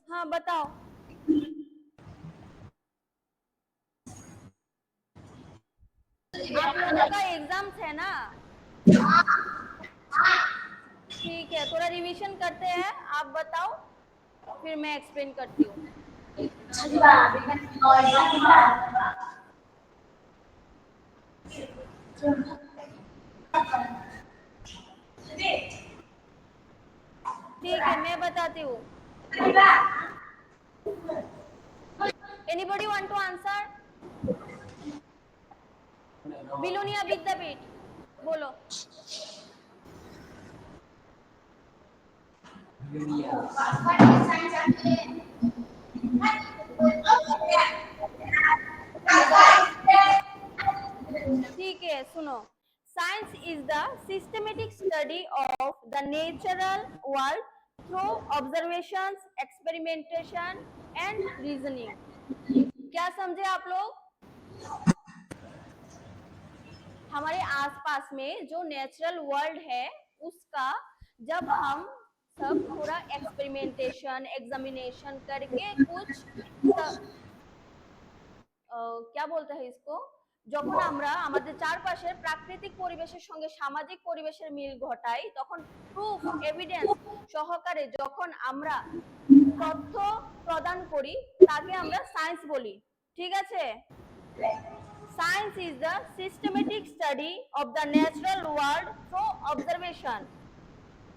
हाँ बताओ। आप लोगों का एग्जाम्स है ना? ठीक है, थोड़ा रिवीजन करते हैं। आप बताओ, फिर मैं एक्सप्लेन करती हूँ। ठीक है, मैं बताती हूँ। Anybody want to answer? Belonia Vidyapeeth बोलो। ठीक है, सुनो। Science is the systematic study of the natural world through observations, experimentation and reasoning. क्या समझे आप लोग? हमारे आसपास में जो नेचुरल वर्ल्ड है उसका जब हम सब थोड़ा एक्सपेरिमेंटेशन, एग्जामिनेशन करके कुछ क्या बोलते हैं इसको, যখন আমরা আমাদের চারপাশের প্রাকৃতিক পরিবেশের সঙ্গে সামাজিক পরিবেশের মিল ঘটাই, তখন প্রুফ, এভিডেন্স সহকারে যখন আমরা তথ্য প্রদান করি, তাকে আমরা সায়েন্স বলি। ঠিক আছে? Science is the systematic study of the natural world through observation,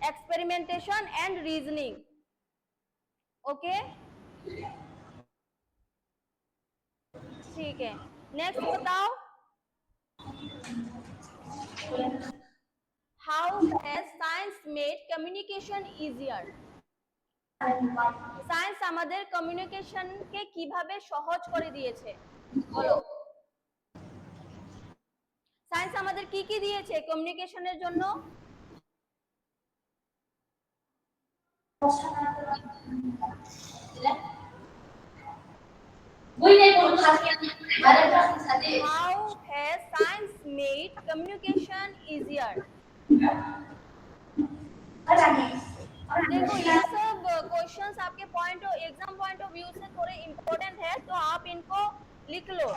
experimentation and reasoning. Okay? ठीक है, नेक्स्ट बताओ। How has science made communication easier? Science আমাদের কমিউনিকেশনকে কিভাবে সহজ করে দিয়েছে বলো। সায়েন্স আমাদের কি কি দিয়েছে কমিউনিকেশনের জন্য? How has science made communication easier? देखो ये सब क्वेश्चंस आपके point of exam point of view से थोड़े इंपॉर्टेंट है, तो आप इनको लिख लो।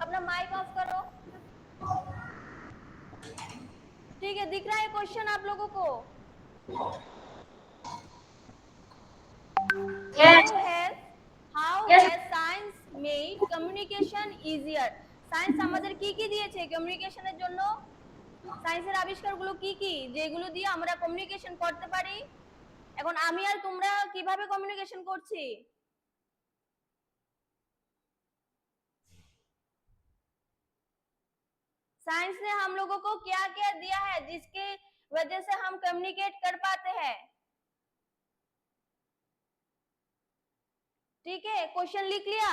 अपना माइक ऑफ करो। ठीक है, दिख रहा है क्वेश्चन आप लोगों को? How has science made communication easier? Science আমাদের কি কি দিয়েছে কমিউনিকেশনের জন্য? সায়েন্সের আবিষ্কারগুলো কি কি যেগুলো দিয়ে আমরা কমিউনিকেশন করতে পারি? এখন আমি আর তোমরা কিভাবে কমিউনিকেশন করছি? साइंस ने हम लोगों को क्या क्या दिया है जिसकी वजह से हम कम्युनिकेट कर पाते हैं? ठीक है, क्वेश्चन लिख लिया?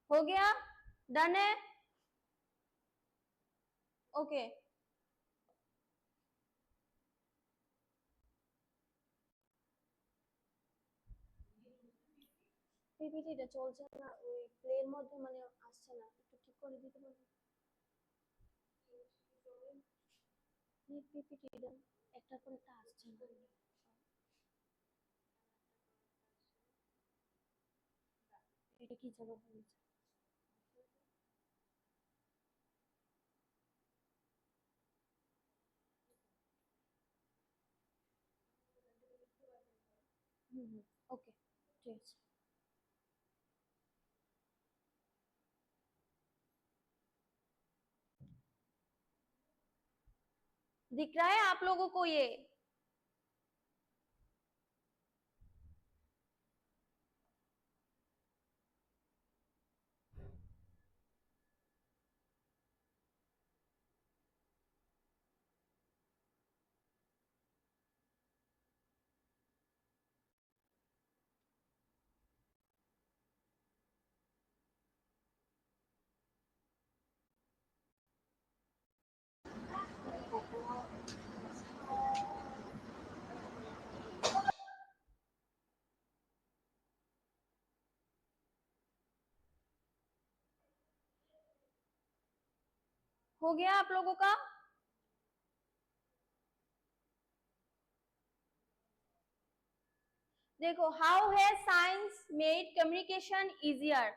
हो गया? डन है? ओके। পিপিটিটা চলছে না, ওই প্লের মধ্যে মানে আসছে না, একটু ঠিক করে দিতে পারবেন? পিপিটিটা একটা করে তা আসছে না। এটা কি জবাব বলছে? ओके, ठीक है। दिख रहा है आप लोगों को ये? हो गया आप लोगों का? देखो, how has science made communication easier?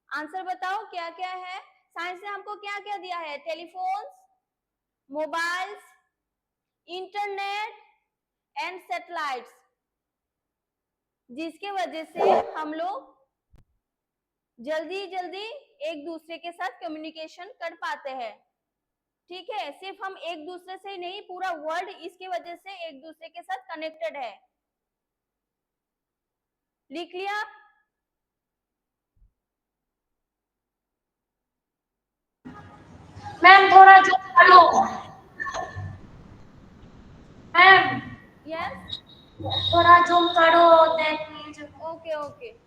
Answer बताओ क्या क्या है। साइंस ने हमको क्या क्या दिया है? Telephones, mobiles, internet and satellites, जिसके वजह से हम लोग जल्दी जल्दी एक दूसरे के साथ कम्युनिकेशन कर पाते हैं। ठीक है, सिर्फ हम एक दूसरे से ही नहीं, पूरा वर्ल्ड इसकी वजह से एक दूसरे के साथ कनेक्टेड है। लिख लिया? मैम थोड़ा जूम कर लो। मैम यस, थोड़ा जूम करो, दैट मीन्स ओके ओके।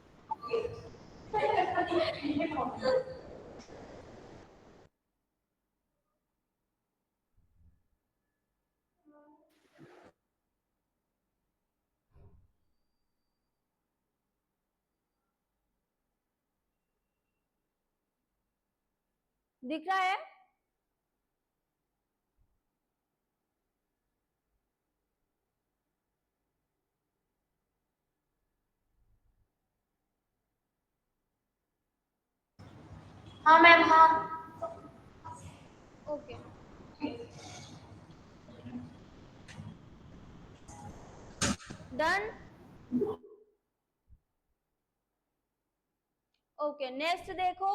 दिख रहा है? हाँ मैम, हाँ। Okay, done. ओके, नेक्स्ट देखो।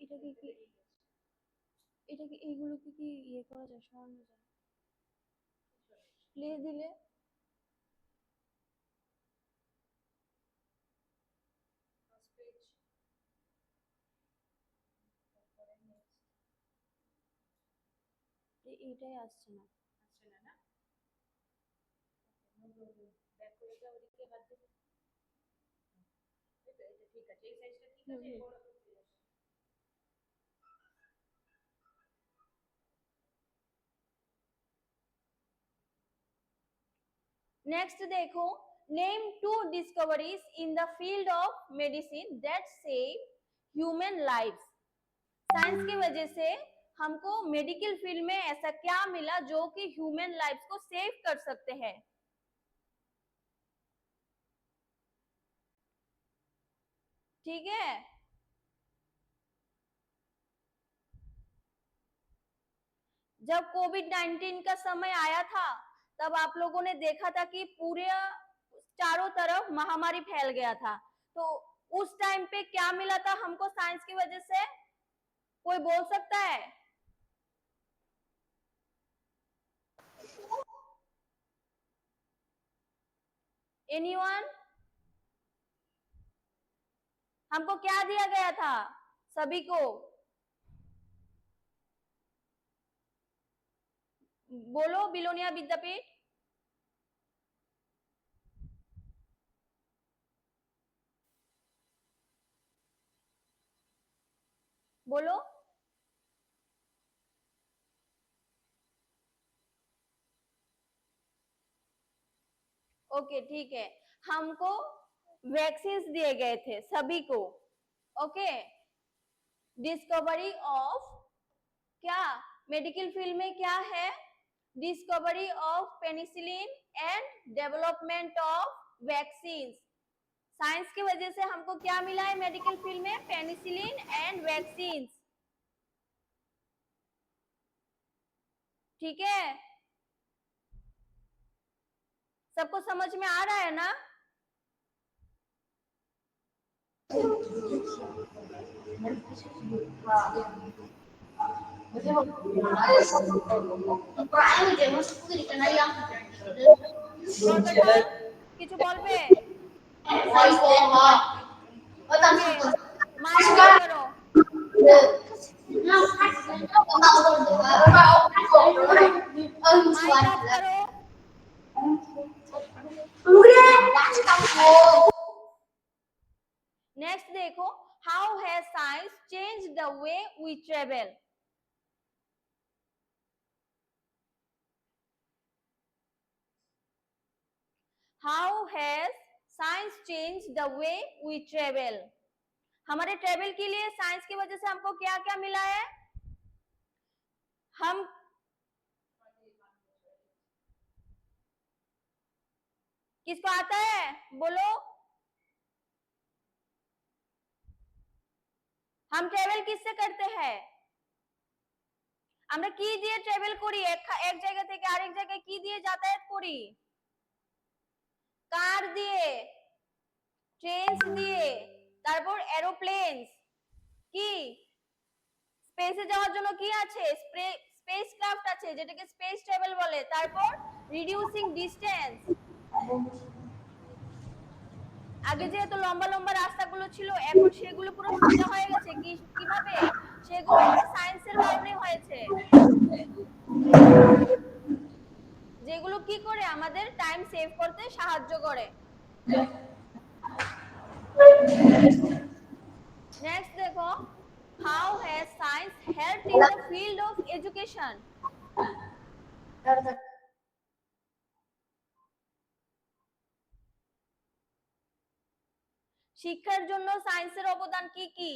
এটাকে কি এটাকে এইগুলোকে কি ইয়ে করা যায়, সরানো যায়? প্লে দিলে এইটাই আসছে না। नेक्स्ट देखो, name two discoveries in the field of medicine that save human life. Science की वजह से हमको मेडिकल फील्ड में ऐसा क्या मिला जो कि ह्यूमन लाइफ को सेव कर सकते हैं? ठीक है, जब कोविड-19 का समय आया था, तब आप लोगों ने देखा था कि पूरे चारों तरफ महामारी फैल गया था। तो उस टाइम पे क्या मिला था हमको साइंस की वजह से? कोई बोल सकता है? एनीवन? हमको क्या दिया गया था सभी को? बोलो, बिलोनिया विद्यापीठ। बोलो। ओके ठीक है, हमको वैक्सीन दिए गए थे सभी को। ओके, डिस्कवरी ऑफ, क्या मेडिकल फील्ड में क्या है, discovery of penicillin and development of vaccine. Science की वजह से हमको क्या मिला है मेडिकल फील्ड में, पेनिसिलिन एंड वैक्सीन। ठीक है, सबको समझ में आ रहा है ना? কিছু বলবে? ওকে, মাইক অফ করো। माइक ऑफ करो। नेक्स्ट देखो, how has science change the way we travel. How has science change the way we travel. हमारे ट्रेवल के लिए साइंस की वजह से हमको क्या क्या मिला है? हम किसको आता है बोलो? हम ट्रेवल किससे करते हैं? আমরা কি দিয়ে ট্রাভেল করি? এক জায়গা থেকে আরেক জায়গায় কি দিয়ে যাতায়াত করি? কার দিয়ে, ট্রেনস দিয়ে, তারপর এরোপ্লেনস, কি স্পেসে যাওয়ার জন্য কি আছে? স্পেস ক্রাফট আছে যেটাকে স্পেস ট্রাভেল বলে। তারপর রিডিউসিং ডিসটেন্স, আগে যেহেতু লম্বা লম্বা রাস্তাগুলো ছিল এখন সেগুলো পুরো সোজা হয়ে গেছে। কিভাবে? সেগুলো একটা সায়েন্সের কারণে হয়েছে, যেগুলো কি করে আমাদের টাইম সেভ করতে সাহায্য করে। नेक्स्ट देखो, how has science helped in the field of education. শিক্ষার জন্য সায়েন্সের অবদান কি কি?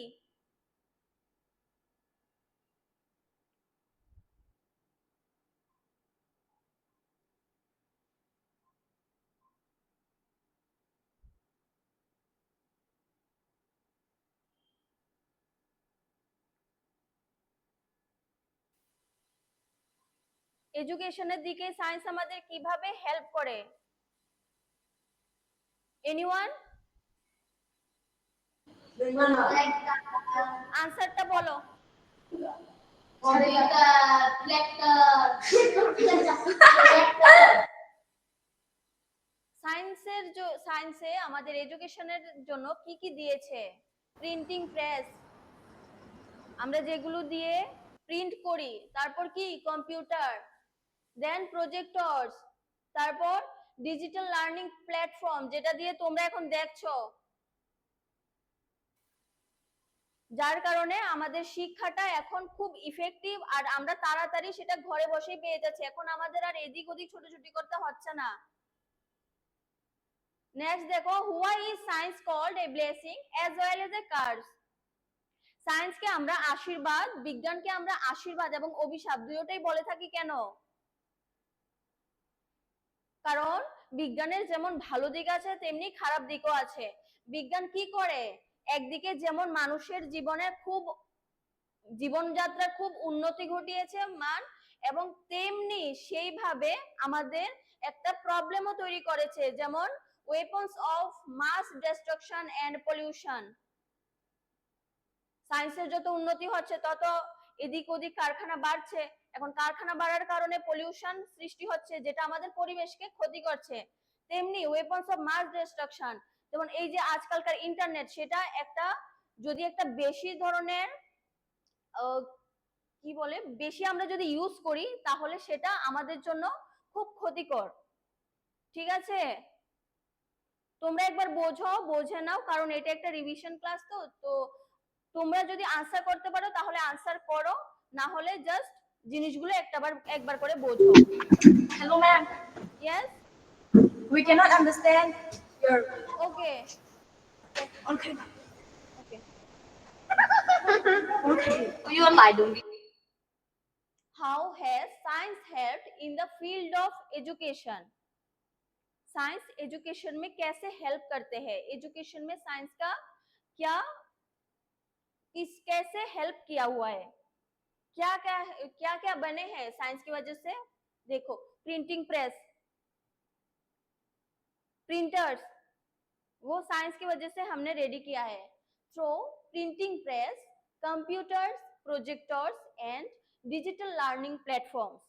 এডুকেশনের দিকে সায়েন্স আমাদের কিভাবে হেল্প করে? এনিওয়ান আনসারটা বলো। সায়েন্সে আমাদের এডুকেশনের জন্য কি কি দিয়েছে? প্রিন্টিং প্রেস, আমরা যেগুলো দিয়ে প্রিন্ট করি। তারপর কি কম্পিউটার, দেন প্রজেক্টরস, তারপর ডিজিটাল লার্নিং প্ল্যাটফর্ম যেটা দিয়ে তোমরা এখন দেখছো, যার কারণে আমাদের শিক্ষাটা এখন খুব ইফেক্টিভ আর আমরা তাড়াতাড়ি সেটা ঘরে বসেই পেয়ে যাচ্ছি। এখন আমাদের আর এদিক ওদিক ছোটাছুটি করতে হচ্ছে না। নেক্সট দেখো, why is science called a blessing as well as a curse. সায়েন্সকে আমরা আশীর্বাদ, বিজ্ঞানকে আমরা আশীর্বাদ এবং অভিশাপ দুটোই বলে থাকি কেন? কারণ বিজ্ঞানের যেমন ভালো দিক আছে তেমনি খারাপ দিকও আছে। বিজ্ঞান কি করে? একদিকে যেমন মানুষের জীবনযাত্রা খুব উন্নতি ঘটিয়েছে মান, এবং তেমনি সেইভাবে আমাদের একটা প্রবলেমও তৈরি করেছে, যেমন weapons of mass destruction and pollution. সায়েন্সের যত উন্নতি হচ্ছে তত এদিক ওদিক কারখানা বাড়ছে। এখন কারখানা বাড়ার কারণে পলিউশন সৃষ্টি হচ্ছে যেটা আমাদের পরিবেশকে ক্ষতি করছে। তেমনি ওয়েপন্স অফ মাস ডিস্ট্রাকশন, যেমন এই যে আজকালকার ইন্টারনেট, সেটা একটা যদি একটা বেশি ধরনের কি বলে বেশি আমরা যদি ইউজ করি তাহলে সেটা আমাদের জন্য খুব ক্ষতিকর। ঠিক আছে, তোমরা একবার বোঝো, বুঝে নাও, কারণ এটা একটা রিভিশন ক্লাস। তো তোমরা যদি আনসার করতে পারো তাহলে আনসার করো, না হলে জাস্ট জিনিসগুলো একবার করে বোঝো। Hello, ma'am. Yes? We cannot understand your. Okay. Okay. Okay. Okay. You are lying. How has science helped in the field of education? Science education में कैसे हेल्प करते हैं? एजुकेशन में साइंस का क्या कैसे हेल्प किया हुआ है? क्या क्या बने हैं साइंस की वजह से? देखो, प्रिंटिंग प्रेस, प्रिंटर्स, वो साइंस की वजह से हमने रेडी किया है। Through printing press, computers, projectors and digital learning platforms.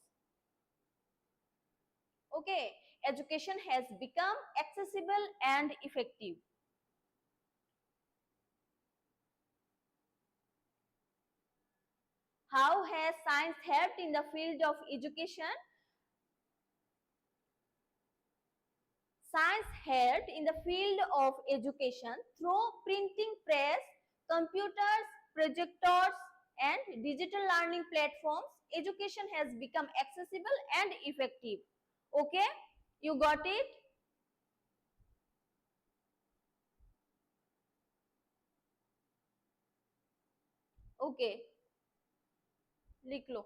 Okay, education has become accessible and effective. How has science helped in the field of education? Science helped in the field of education through printing press, computers, projectors, and digital learning platforms. Education has become accessible and effective. Okay, you got it? Okay, लिख लो.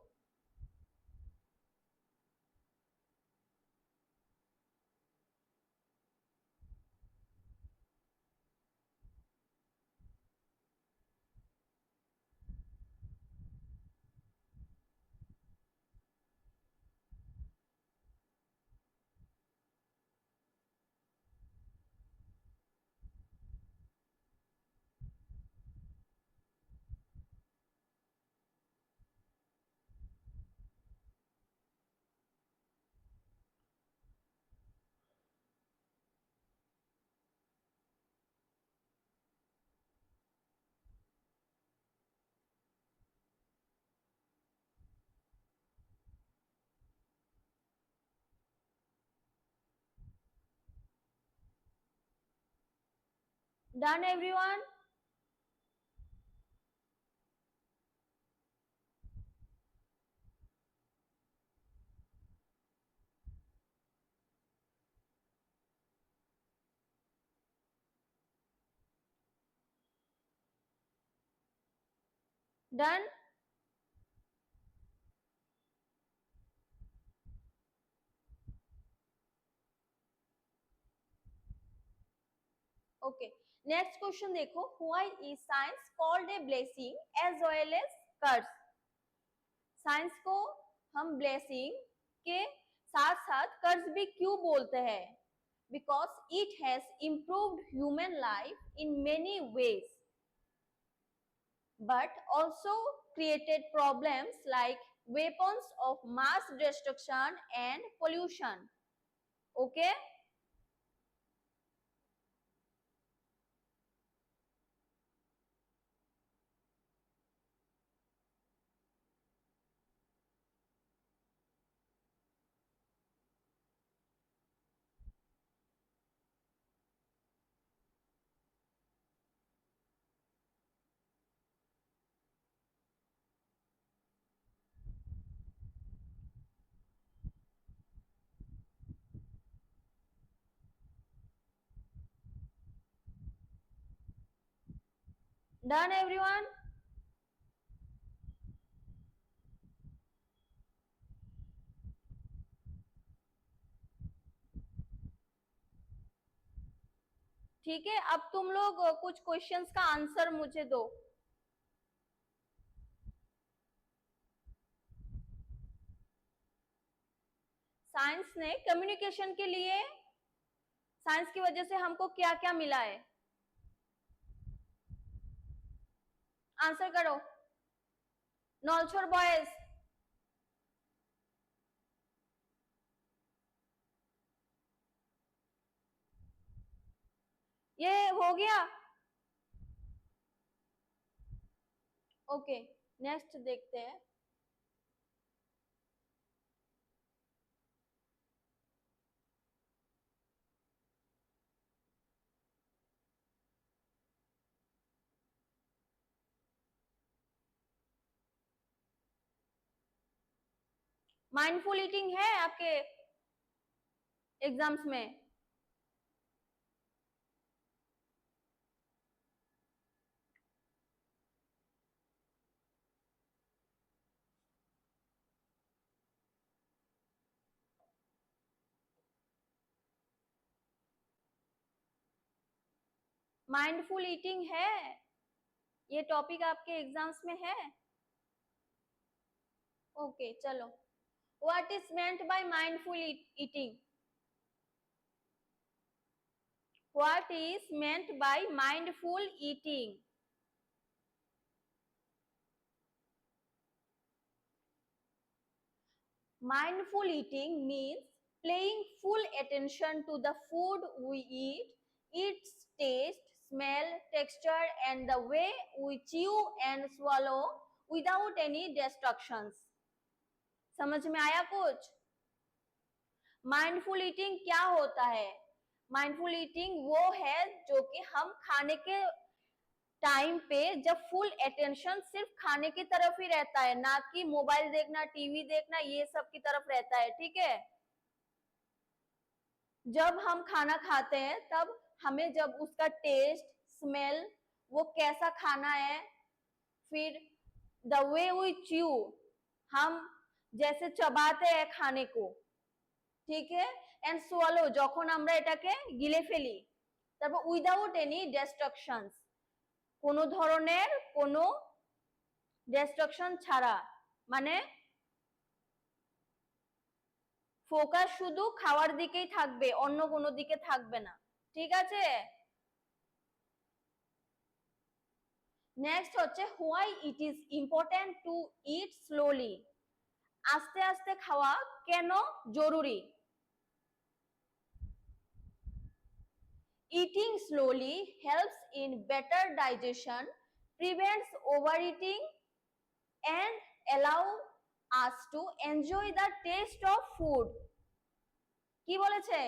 Done, everyone? Done? Okay. Next question देखो. Why is science called a blessing as well as curse? Science को हम blessing के साथ साथ कर्ज भी क्यों बोलते हैं? Because it has improved human life in many ways, but also created problems like weapons of mass destruction and pollution. Okay? Done, everyone? ठीक है, अब तुम लोग कुछ क्वेश्चंस का आंसर मुझे दो. साइंस ने कम्युनिकेशन के लिए, साइंस की वजह से हमको क्या क्या मिला है? आंसर करो. नॉलछोर बॉयज, ये हो गया? ओके, नेक्स्ट देखते हैं. माइंडफुल ईटिंग है आपके एग्जाम्स में? माइंडफुल ईटिंग है, ये टॉपिक आपके एग्जाम्स में है? ओके चलो, what is meant by mindful eating? What is meant by mindful eating? Mindful eating means paying full attention to the food we eat, its taste, smell, texture, and the way we chew and swallow without any distractions. समझ में आया कुछ? Mindful eating क्या होता है? Mindful eating वो है जो कि हम खाने के टाइम पे जब फुल अटेंशन सिर्फ खाने की तरफ ही रहता है, ना कि मोबाइल देखना, टीवी देखना, ये सब की तरफ रहता है, ठीक है? जब हम खाना खाते हैं तब हमें जब उसका टेस्ट, स्मेल, वो कैसा खाना है, फिर द वे वी च्यू, हम जैसे चबाते हैं खाने को, ঠিক है, এন্ড সোয়ালো, যখন আমরা এটাকে গিলে ফেলি, তারপর উইদাউট এনি ডিস্ট্রাকশনস, কোনো ধরনের কোনো ডিস্ট্রাকশন ছাড়া, মানে ফোকাস শুধু খাওয়ার দিকেই থাকবে, অন্য কোনো দিকে থাকবে না, ঠিক আছে? নেক্সট হচ্ছে why it is important to it slowly, আস্তে আস্তে খাওয়া কেন জরুরি? Eating slowly helps in better digestion, prevents overeating, and allow us to enjoy the taste of food. কি বলেছে?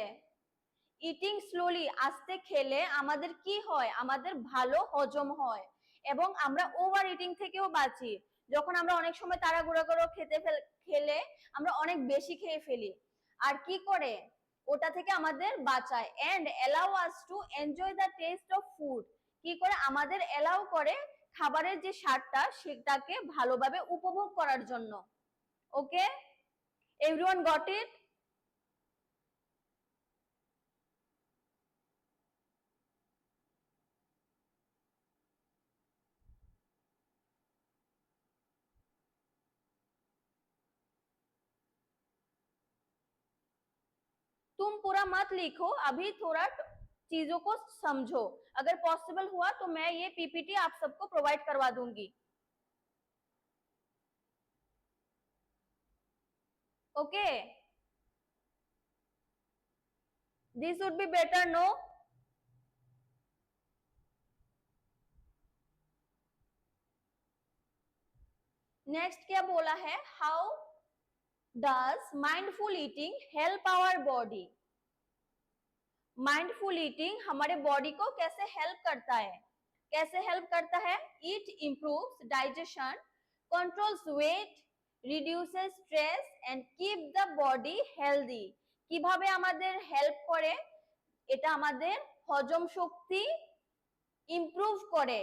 ইটিং স্লোলি, আস্তে খেলে আমাদের কি হয়? আমাদের ভালো হজম হয় এবং আমরা ওভার ইটিং থেকেও বাঁচি। যখন আমরা অনেক সময় তাড়াহুড়ো করে খেলে আমরা অনেক বেশি খেয়ে ফেলি, আর কি করে ওটা থেকে আমাদের বাঁচায়, and allow us to enjoy the taste of food, কি করে আমাদের অ্যালাউ করে খাবারের যে স্বাদটা সেটাকে ভালোভাবে উপভোগ করার জন্য। ওকে, এভরিওয়ান গট ইট? तुम पूरा मत लिखो, अभी थोड़ा चीजों को समझो, अगर पॉसिबल हुआ तो मैं ये पीपीटी आप सबको प्रोवाइड करवा दूंगी। Okay, this would be better, no? Next क्या बोला है? How does mindful eating help our body? Mindful eating हमारे बॉडी को कैसे हेल्प करता है? कैसे हेल्प करता है? It improves digestion, controls weight, reduces stress and keep the body healthy. কিভাবে আমাদের হেল্প করে? এটা আমাদের হজম শক্তি ইমপ্রুভ করে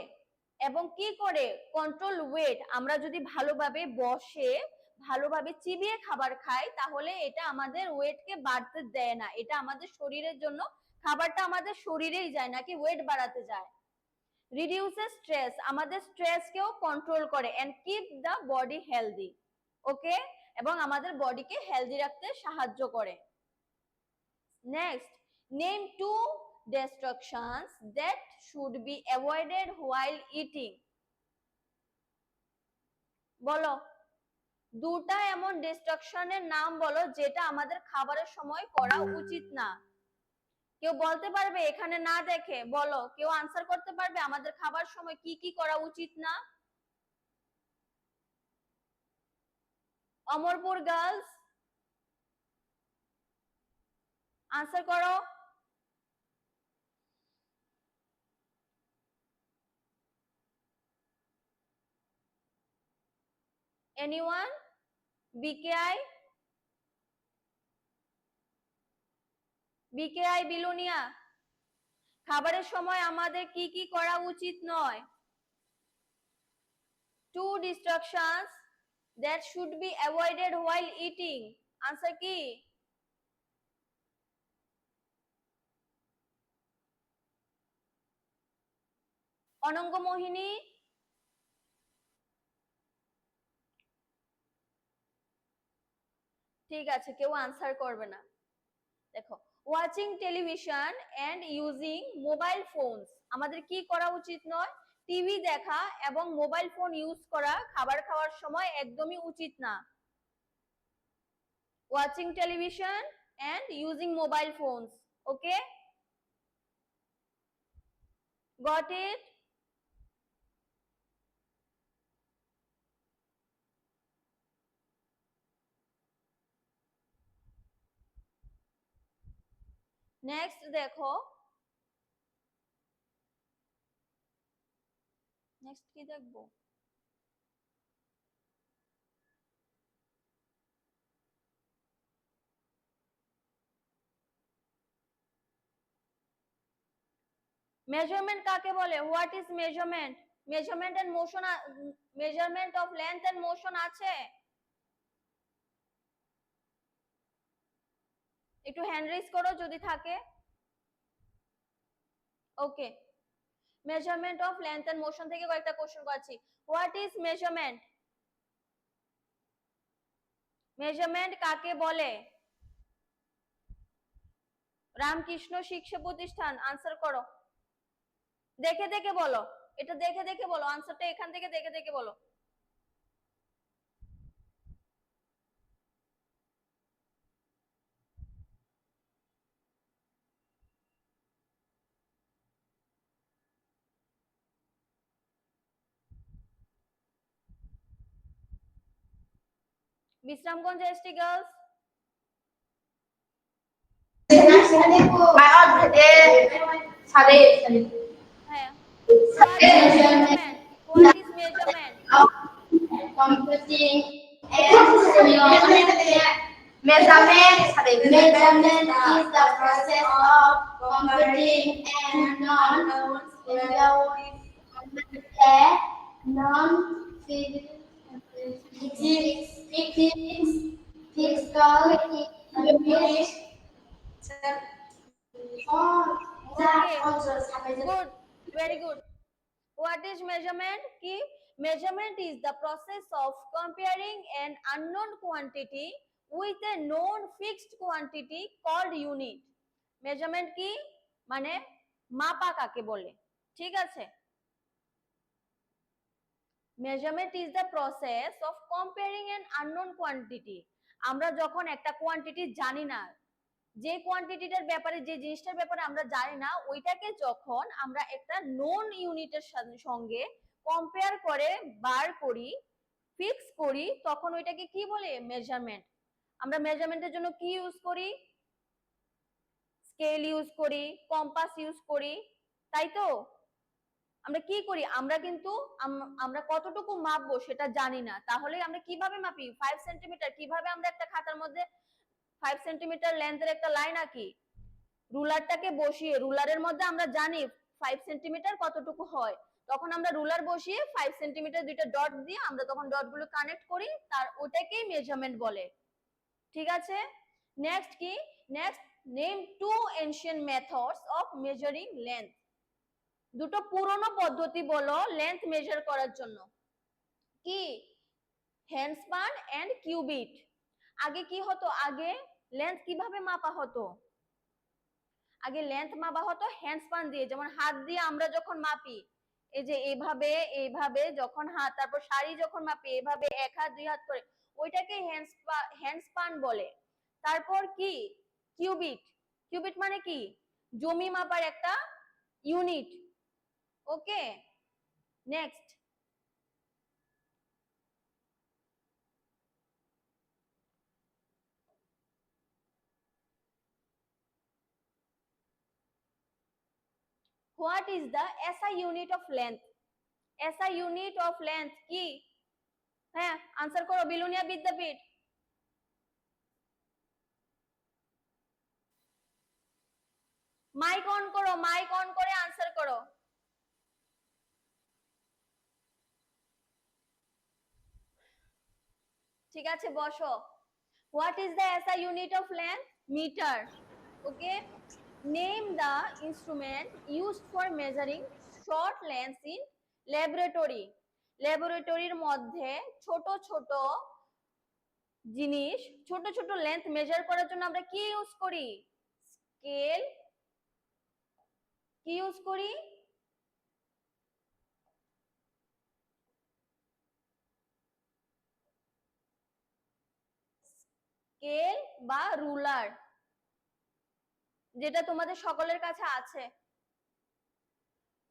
এবং কি করে? কন্ট্রোল ওয়েট, আমরা যদি ভালোভাবে বসে ভালোভাবে চিবিয়ে খাবার খাই তাহলে এটা আমাদের ওয়েটকে বাড়তে দেয় না, এটা আমাদের শরীরের জন্য, খাবারটা আমাদের শরীরেই যায় নাকি ওয়েট বাড়াতে যায়। রিডিউসেস স্ট্রেস, আমাদের স্ট্রেসকেও কন্ট্রোল করে, and keep the body healthy. Okay, এবং আমাদের বডিকে হেলদি রাখতে সাহায্য করে। Next, name two distractions that should be avoided while eating. বলো, দুটা এমন ডিস্ট্রাকশনের নাম বলো যেটা আমাদের খাবারের সময় করা উচিত না। কেউ বলতে পারবে এখানে না দেখে? বলো, কেউ আনসার করতে পারবে আমাদের খাবার সময় কি কি করা উচিত না? অমরপুর গার্লস আনসার করো। এনিওয়ান? বিকেআই? বিকেআই বিলোনিয়া, খাবারের সময় আমাদের কি কি করা উচিত নয়? 2 distractions that should be avoided while eating. Answer কি? অনঙ্গ মোহিনী, ঠিক আছে, কেউ আনসার করবে না। দেখো, watching television and using mobile phones, আমাদের কি করা উচিত নয়? টিভি দেখা এবং মোবাইল ফোন ইউজ করা খাবার খাওয়ার সময় একদমই উচিত না। Watching television and using mobile phones, okay, got it? Next দেখো, নেক্সট কি দেখবো? মেজারমেন্ট কাকে বলে? What is measurement? Measurement and motion, measurement of length and motion আছে? একটু হ্যান্ড রেজ করো যদি থাকে। Okay, measurement of length and motion থেকে কয়েকটা কোশ্চেন করছি। What is measurement? মেজারমেন্ট কাকে বলে? রামকৃষ্ণ শিক্ষা প্রতিষ্ঠান, আনসার করো। দেখে দেখে বলো, এটা দেখে দেখে বলো, আনসারটা এখান থেকে দেখে দেখে বলো। বিশ্রামগঞ্জ এসটি গার্লস, হ্যাঁ, what is measurement? Computing measurement is the process of computing and non-physical units. Good, very good. What is measurement? Ki measurement is the process of comparing an unknown quantity with a known fixed quantity called unit. Measurement কি মানে মাপা কাকে বলে, ঠিক আছে? Measurement is the process of comparing an unknown quantity. আমরা যখন একটা কোয়ান্টিটি জানি না, যে কোয়ান্টিটিটার ব্যাপারে, যে জিনিসটার ব্যাপারে আমরা জানি না, ওইটাকে যখন আমরা একটা নোন ইউনিটের সঙ্গে কম্পেয়ার করে বার করি, ফিক্স করি, তখন ওইটাকে কি বলে? মেজারমেন্ট। আমরা মেজারমেন্টের জন্য কি ইউজ করি? স্কেল ইউজ করি, কম্পাস ইউজ করি, তাই তো? আমরা কি করি? আমরা কিন্তু আমরা কতটুকু মাপবো সেটা জানি না, তাহলে আমরা কিভাবে মাপি? 5 সেন্টিমিটার, কিভাবে আমরা একটা খাতার মধ্যে 5 সেন্টিমিটার লেন্থের একটা লাইন আঁকি? রুলারটাকে বসিয়ে, রুলারের মধ্যে আমরা জানি 5 সেন্টিমিটার কতটুকু হয়, তখন আমরা রুলার বসিয়ে 5 সেন্টিমিটার দুইটা ডট দিয়ে আমরা তখন ডটগুলো কানেক্ট করি, তার ওটাকেই মেজারমেন্ট বলে, ঠিক আছে? নেক্সট কি? Next, name two ancient methods of measuring length. দুটো পুরনো পদ্ধতি বলো লেন্থ মেজার করার জন্য। কি? Handspan and cubit. আগে কি হতো? আগে লেন্থ কিভাবে মাপা হতো? আগে লেন্থ মাপা হতো হ্যান্ডস্পান দিয়ে, যেমন হাত দিয়ে আমরা যখন মাপি, এই যে এইভাবে এইভাবে যখন হাত, তারপর সারি যখন মাপি এইভাবে এক হাত দুই হাত করে, ওইটাকে হ্যান্ডস্পান বলে। তারপর কি? কিউবিট। কিউবিট মানে কি? জমি মাপার একটা unit, okay? Next, what is the SI unit of length? SI unit of length কি? হ্যাঁ, আনসার করো, বিলোনিয়া বিদ্যাপীঠ। মাইক অন করো, মাইক অন করে আনসার করো। ঠিক আছে, বসো। What is the SI unit of length? Meter. Okay. Name the instrument used for measuring short lengths in laboratory. ল্যাবরেটরির মধ্যে ছোট ছোট জিনিস, ছোট ছোট লেন্থ মেজার করার জন্য আমরা কি ইউজ করি? স্কেল। কি ইউজ করি? স্কেল বা রুলার, যেটা তোমাদের সকলের কাছে আছে।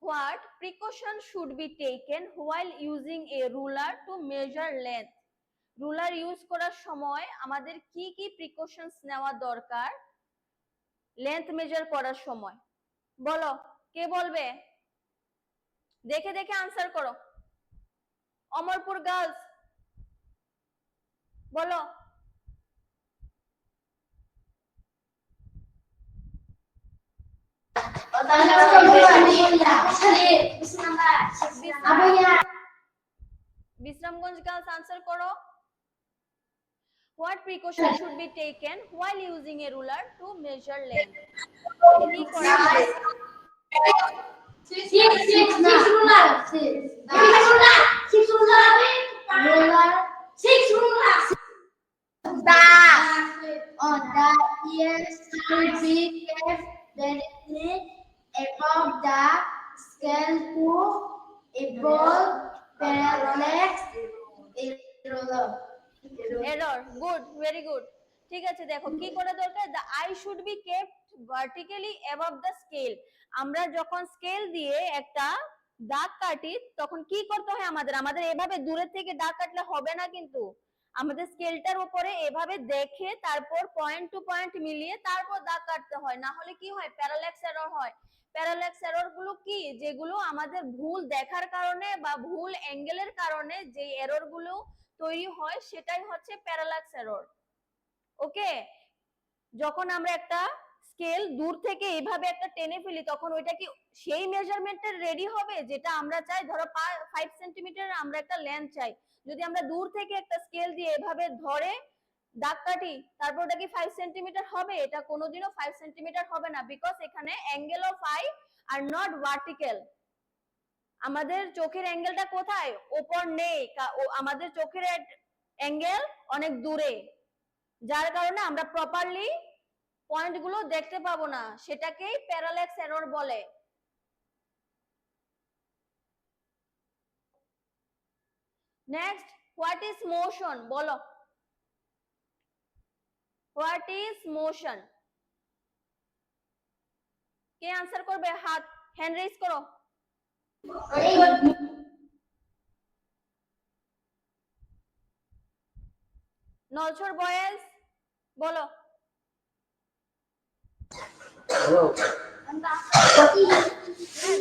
What precaution should be taken while using a ruler to measure length? Ruler use করার সময় আমাদের কি কি প্রিকশনস নেওয়া দরকার লেন্থ মেজার করার সময়? বলো, কে বলবে? দেখে দেখে আনসার করো। অমরপুর গার্লস বলো। বিশ্রামগঞ্জ গার্লস আনসার করো। What precaution should be taken while using a ruler to measure length? কি করা হয়? On the ears should be kept directly above the scale to avoid parallax error. Error. Good, very good. ঠিক আছে, দেখো কি করা দরকার? The eye should be kept vertically above the scale. আমরা যখন স্কেল দিয়ে একটা দাগ কাটি তখন কি করতে হয় আমাদের? আমাদের এভাবে দূরের থেকে দাগ কাটলে হবে না, কিন্তু আমাদের স্কেলটার উপরে এভাবে দেখে তারপর পয়েন্ট টু পয়েন্ট মিলিয়ে তারপর দাগ কাটতে হয়, না হলে কি হয়? প্যারাল্যাক্স এরর হয়। প্যারাল্যাক্স এরর গুলো কি? যেগুলো আমাদের ভুল দেখার কারণে বা ভুল অ্যাঙ্গেলের কারণে যে এরর গুলো তৈরি হয় সেটাই হচ্ছে প্যারাল্যাক্স এরর। ওকে, যখন আমরা একটা স্কেল দূর থেকে এইভাবে একটা টেনে ফেলি তখন ওইটা কি সেই মেজারমেন্টের রেডি হবে যেটা আমরা চাই? ধরো 5 সেন্টিমিটার আমরা একটা লেন্থ চাই, যদি আমরা দূর থেকে একটা স্কেল দিয়ে এভাবে ধরে দাগ কাটি তারপর ওটা কি 5 সেন্টিমিটার হবে? এটা কোনোদিনও 5 সেন্টিমিটার হবে না, বিকজ এখানে angle of I are not vertical. আমাদের চোখের অ্যাঙ্গেলটা কোথায়? ওপর নেই, আমাদের চোখের অ্যাঙ্গেল অনেক দূরে, যার কারণে আমরা প্রপারলি পয়েন্ট গুলো দেখতে পাবো না, সেটাকেই প্যারাল্যাক্স এরর বলে। Next, what is motion? বলো, হোয়াট ইজ মোশন? কে আনসার করবে? হাত হ্যান্ড রেজ করো। নলছর বয়েজ বলো।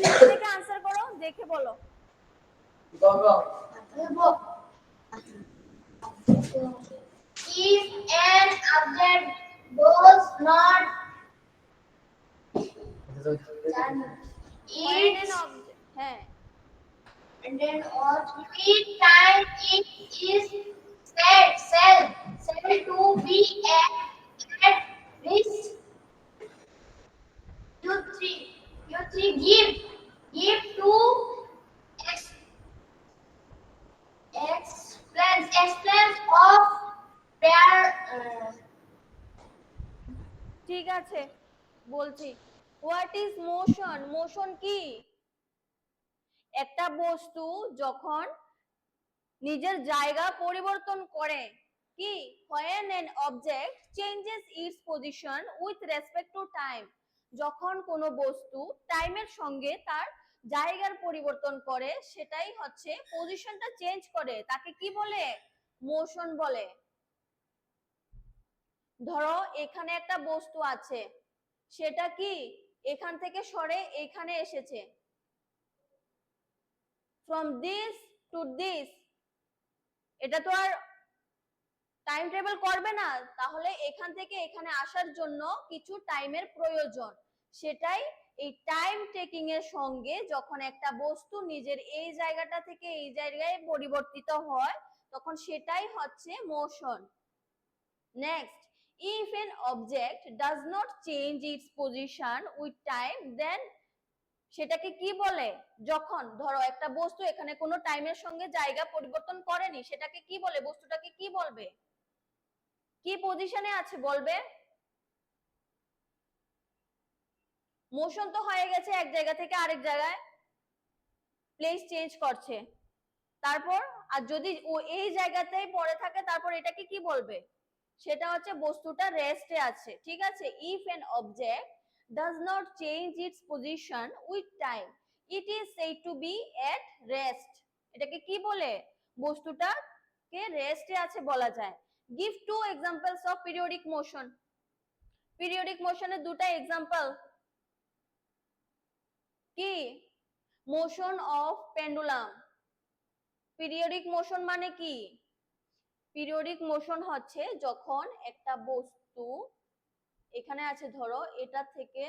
দেখে দেখে আনসার করো, দেখে বলো। If an object does not হ্যাঁ, and then every time it is said to be at risk, you three give two explains of their ঠিক আছে, বলছি। What is motion? মোশন কি? একটা বস্তু যখন নিজের জায়গা পরিবর্তন করে, কি? when an object changes its position with respect to time, যখন কোনো বস্তু টাইমের সঙ্গে তার জায়গার পরিবর্তন করে সেটাই হচ্ছে পজিশনটা চেঞ্জ করে, তাকে কি বলে? মোশন বলে। ধরো এখানে একটা বস্তু আছে, সেটা কি এখান থেকে সরে এখানে এসেছে, ফ্রম দিস টু দিস, এটা তো আর টাইম ট্রাভেল করবে না, তাহলে এখান থেকে এখানে আসার জন্য কিছু টাইমের প্রয়োজন, সেটাই এই টাইম টেকিং এর সঙ্গে যখন একটা বস্তু নিজের এই জায়গাটা থেকে এই জায়গায় পরিবর্তিত হয় তখন সেটাই হচ্ছে motion. Next, if an object does not change its position with time then সেটাকে কি বলে? যখন ধরো একটা বস্তু এখানে কোনো টাইমের সঙ্গে জায়গা পরিবর্তন করেনি সেটাকে কি বলে? বস্তুটাকে কি বলবে? কি পজিশনে আছে বলবে? মোশন তো হয়ে গেছে এক জায়গা থেকে আরেক জায়গায়, প্লেস চেঞ্জ করছে। তারপর আর যদি ও এই জায়গাতেই পড়ে থাকে তারপর এটাকে কি বলবে? সেটা হচ্ছে বস্তুটা রেস্টে আছে, ঠিক আছে? If an object does not change its position with time it is said to be at rest। এটাকে কি বলে? বস্তুটাকে রেস্টে আছে বলা যায়। give two examples of periodic motion। periodic motion এর দুটো এক্সাম্পল কি? Motion of pendulum. Periodic motion মানে কি? পিরিয়ডিক মোশন হচ্ছে যখন একটা বস্তু এখানে আছে ধরো এটা থেকে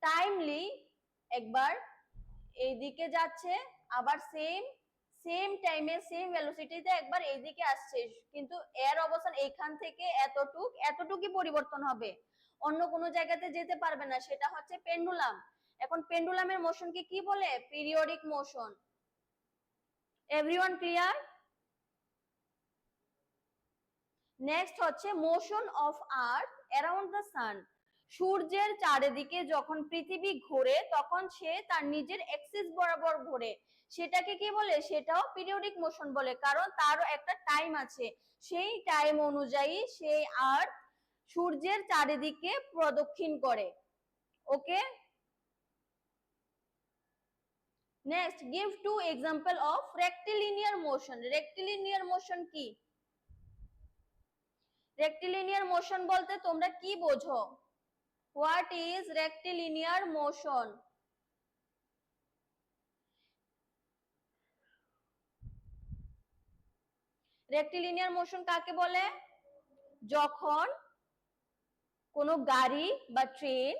টাইমলি একবার এইদিকে যাচ্ছে আবার সেম টাইমে সেম ভেলোসিটিতে একবার এইদিকে আসছে, কিন্তু এর অবস্থান এখান থেকে এতটুকুই পরিবর্তন হবে, অন্য কোনো জায়গাতে যেতে পারবে না, সেটা হচ্ছে পেন্ডুলাম। এখন পেন্ডুলামের মোশনকে কি বলে? Periodic motion. Everyone clear? Next হচ্ছে motion of earth around the sun. সূর্যের চারিদিকে যখন পৃথিবী ঘোরে তখন সে তার নিজের অ্যাক্সিস বরাবর ঘোরে, সেটাকে কি বলে? সেটাও পিরিয়ডিক মোশন বলে, কারণ তারও একটা টাইম আছে, সেই টাইম অনুযায়ী সেই আর্থ সূর্যের চারিদিকে প্রদক্ষিণ করে। Okay, next give two example of rectilinear motion. Rectilinear motion কি? রেক্টিলিনিয়ার মোশন বলতে তোমরা কি বোঝো? What is rectilinear motion? Rectilinear motion কাকে বলে? যখন কোনো গাড়ি বা ট্রেন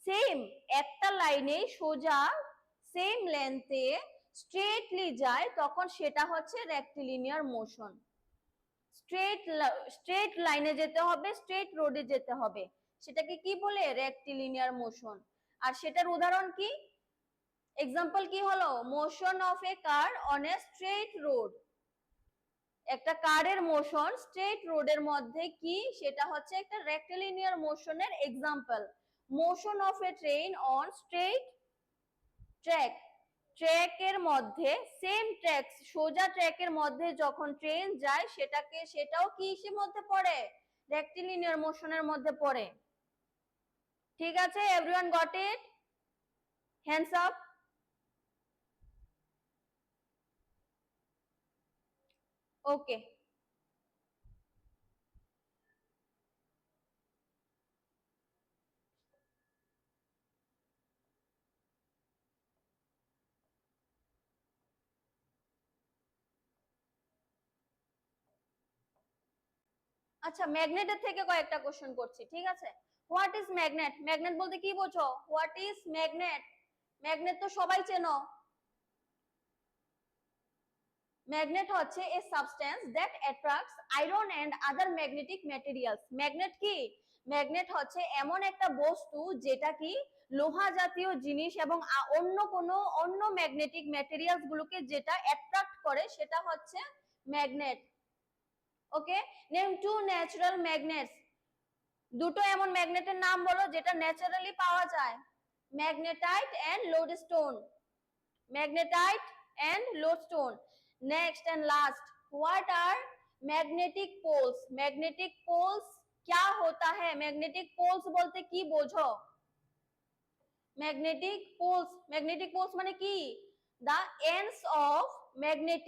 সেম একটা লাইনে সোজা সেম লেন্থে স্ট্রেটলি যায় তখন সেটা হচ্ছে রেক্টিলিনিয়ার মোশন। স্ট্রেট লাইনে যেতে হবে, স্ট্রেট রোডে যেতে হবে, সেটাকে কি বলে? Rectilinear motion. আর সেটার উদাহরণ কি? এক্সাম্পল কি হলো? Motion of A car on a straight road. একটা কারের মোশন স্ট্রেট রোডের মধ্যে কি? সেটা হচ্ছে একটা রেক্টিলিনিয়ার মোশনের example. Motion of a train on straight track. ট্র্যাকের মধ্যে সেম ট্র্যাক সোজা ট্র্যাকের মধ্যে যখন ট্রেন যায় সেটাও কিসের মধ্যে পড়ে? রেক্টিলিনিয়ার মোশনের মধ্যে পড়ে। ঠিক আছে, everyone got it? Hands up. Okay, আচ্ছা ম্যাগনেটের থেকে কয়েকটা কোশ্চেন করছি, ঠিক আছে? What is magnet? ম্যাগনেট বলতে কি বোঝো? What is magnet? ম্যাগনেট তো সবাই চেনো। ম্যাগনেট হচ্ছে a substance that attracts iron and other magnetic materials. Magnet কি? ম্যাগনেট হচ্ছে এমন একটা বস্তু যেটা কি লোহা জাতীয় জিনিস এবং অন্য ম্যাগনেটিক ম্যাটেরিয়ালস গুলোকে যেটা অ্যাট্রাক্ট করে সেটা হচ্ছে magnet. Okay, name two natural magnets. দুটো এমন ম্যাগনেটের নাম বলো যেটা ন্যাচারালি পাওয়া যায়। Magnetite and lodestone. Magnetite and lodestone. Next and last, what are magnetic poles? Magnetic poles क्या होता है? मैग्नेटिक पोल्स बोलते की बोझो? मैग्नेटिक पोल्स माने की the ends of magnet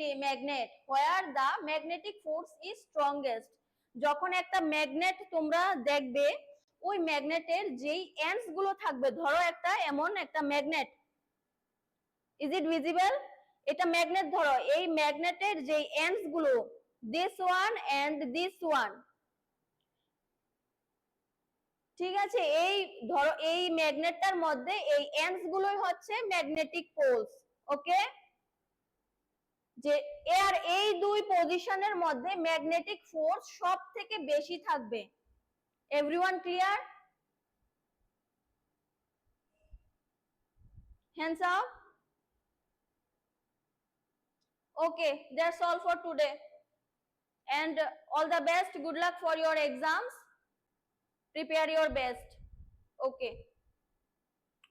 where the magnetic force is strongest। যখন একটা ম্যাগনেট তোমরা দেখবে ওই ম্যাগনেটের যেই এন্ডস গুলো থাকবে, ধরো একটা এমন একটা ম্যাগনেট, ইজ ইট ভিজিবল? এটা ম্যাগনেট, ধরো এই ম্যাগনেটের যে এন্ডস গুলো this one and this one, ঠিক আছে, এই ধরো এই ম্যাগনেটটার মধ্যে এই এন্ডস গুলোই হচ্ছে ম্যাগনেটিক পোলস। ওকে, যে এর এই দুই পজিশনের মধ্যে ম্যাগনেটিক ফোর্স সব থেকে বেশি থাকবে। Everyone clear? Hands up. Okay, that's all for today. And all the best. Good luck for your exams. Prepare your best. Okay.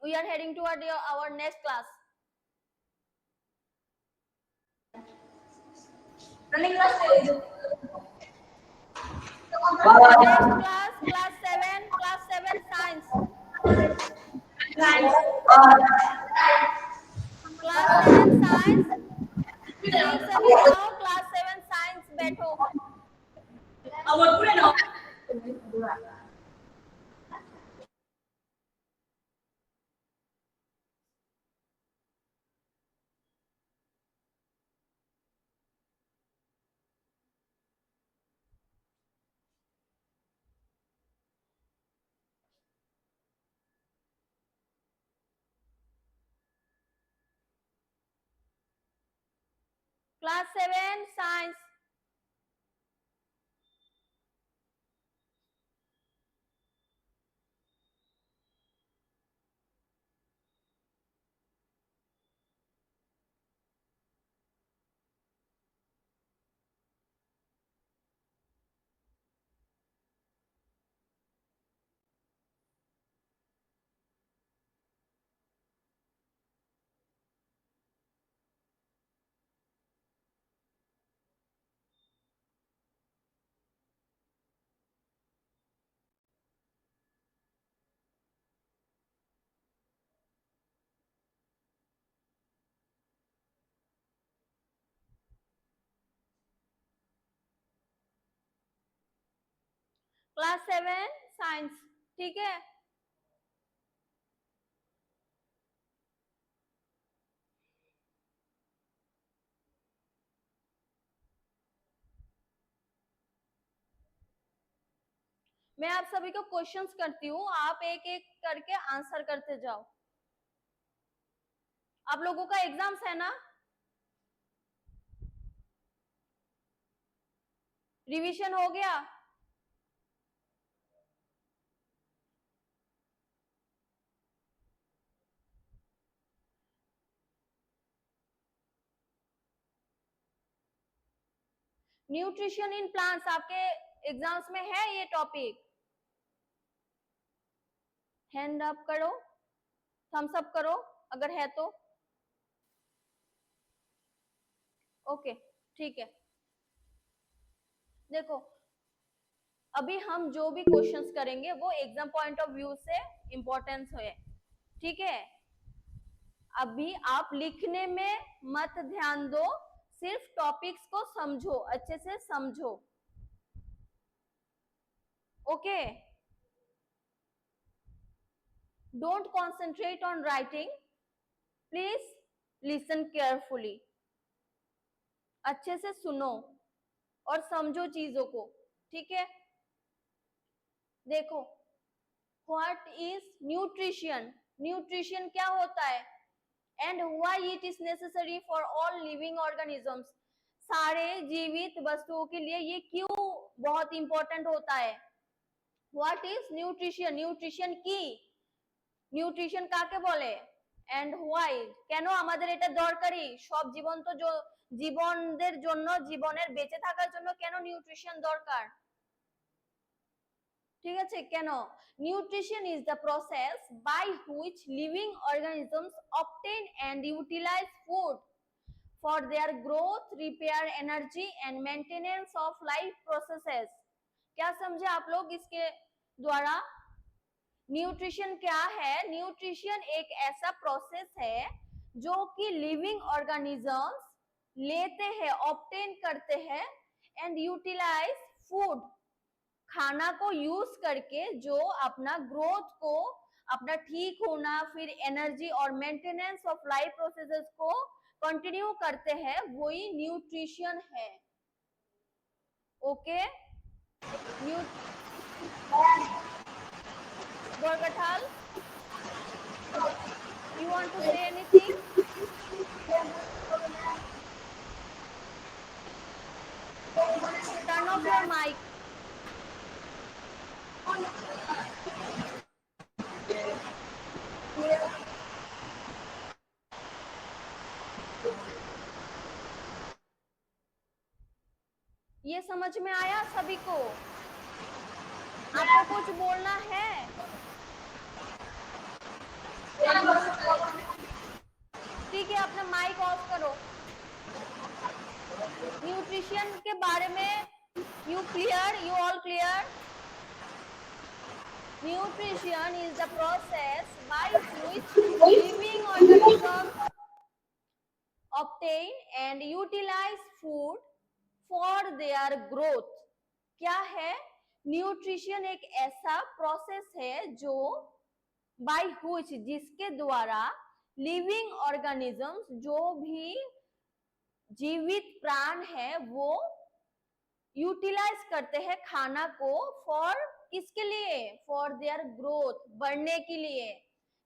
We are heading toward our next class. Running class. Next class, class 7 science. Nice. Class 7 science. ठीक सभी जाओ, class 7 science बैठो. Class 7 science. Class 7 science. ठीक है. मैं आप सभी को क्वेश्चंस करती हूँ, आप एक एक करके आंसर करते जाओ. आप लोगों का एग्जाम्स है ना? रिवीजन हो गया? न्यूट्रिशन इन प्लांट्स आपके एग्जाम्स में है ये टॉपिक? हैंड अप करो, थम्स अप करो अगर है तो. ओके, ठीक है. देखो, अभी हम जो भी क्वेश्चंस करेंगे वो एग्जाम पॉइंट ऑफ व्यू से इंपॉर्टेंस है. ठीक है, अभी आप लिखने में मत ध्यान दो, सिर्फ टॉपिक्स को समझो, अच्छे से समझो. Okay, don't concentrate on writing, please listen carefully. अच्छे से सुनो और समझो चीजों को. ठीक है, देखो, व्हाट इज न्यूट्रिशन? न्यूट्रिशन क्या होता है? And why it is necessary for all living organisms? सारे जीवित वस्तुओं के लिए ये क्यों बहुत इंपॉर्टेंट होता है? What is nutrition? न्यूट्रिशन की নিউট্রিশন কাকে বলে? এন্ড হোয়াই, কেন আমাদের এটা দরকারি? সব জীবন্ত জীবনদের জন্য, জীবনের বেঁচে থাকার জন্য কেন নিউট্রিশন দরকার? ঠিক আছে, কেন? Nutrition is the process by which living organisms obtain and utilize food for their growth, repair, energy and maintenance of life processes. क्या समझे आप लोग इसके द्वारा? न्यूट्रिशन क्या है? न्यूट्रिशन एक ऐसा प्रोसेस है जो कि लिविंग ऑर्गेनिजम्स लेते हैं, ऑब्टेन करते हैं एंड यूटिलाइज फूड, खाना को यूज करके जो अपना ग्रोथ को, अपना ठीक होना, फिर एनर्जी और मेंटेनेंस ऑफ लाइफ प्रोसेसेस को कंटिन्यू करते हैं, वही न्यूट्रिशन है. Okay, Gorgathal, you want to say anything? Turn off your mic. ये समझ में आया सभी को? आपको कुछ बोलना है? ठीक है, अपना माइक ऑफ करो। न्यूट्रिशन के बारे में you clear? You all clear? Nutrition is the process by which living organisms obtain and utilize food for their growth. क्या है? न्यूट्रिशन एक ऐसा प्रोसेस है जो by which, जिसके द्वारा लिविंग ऑर्गेनिजम्स, जो भी जीवित प्राण है, वो यूटिलाइज करते हैं खाना को फॉर, किसके लिए? फॉर देयर ग्रोथ, बढ़ने के लिए,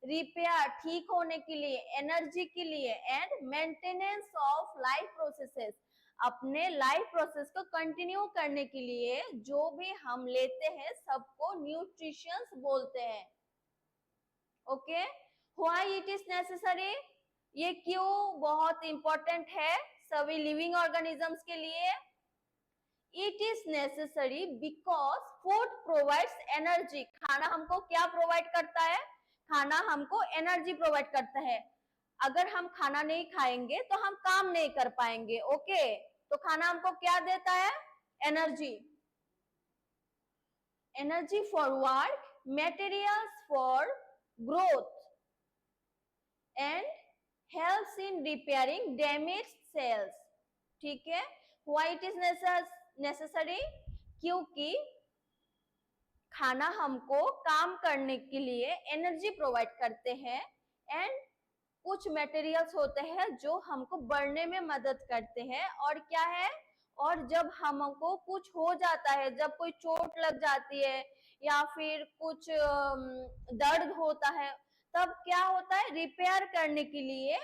रिपेयर, ठीक होने के लिए, एनर्जी के लिए, and maintenance of life processes, अपने लाइफ प्रोसेस को कंटिन्यू करने के लिए जो भी हम लेते हैं सबको न्यूट्रिशंस बोलते हैं। Okay, why it is necessary? ये क्यों बहुत इंपॉर्टेंट है सभी लिविंग ऑर्गेनिजम्स के लिए? It is necessary because food provides energy. खाना हमको क्या प्रोवाइड करता है? खाना हमको एनर्जी प्रोवाइड करता है। अगर हम खाना नहीं खाएंगे तो हम काम नहीं कर पाएंगे। ओके, तो खाना हमको क्या देता है? Energy. Energy for work, materials for growth, and helps in repairing damaged cells. ठीक है, व्हाई इट इज नेसेसरी? क्योंकि खाना हमको काम करने के लिए एनर्जी प्रोवाइड करते हैं, एंड कुछ मटेरियल्स होते हैं जो हमको बढ़ने में मदद करते हैं। और क्या है? और जब हमको कुछ हो जाता है, जब कोई चोट लग जाती है या फिर कुछ दर्द होता है, तब क्या होता है? रिपेयर करने के लिए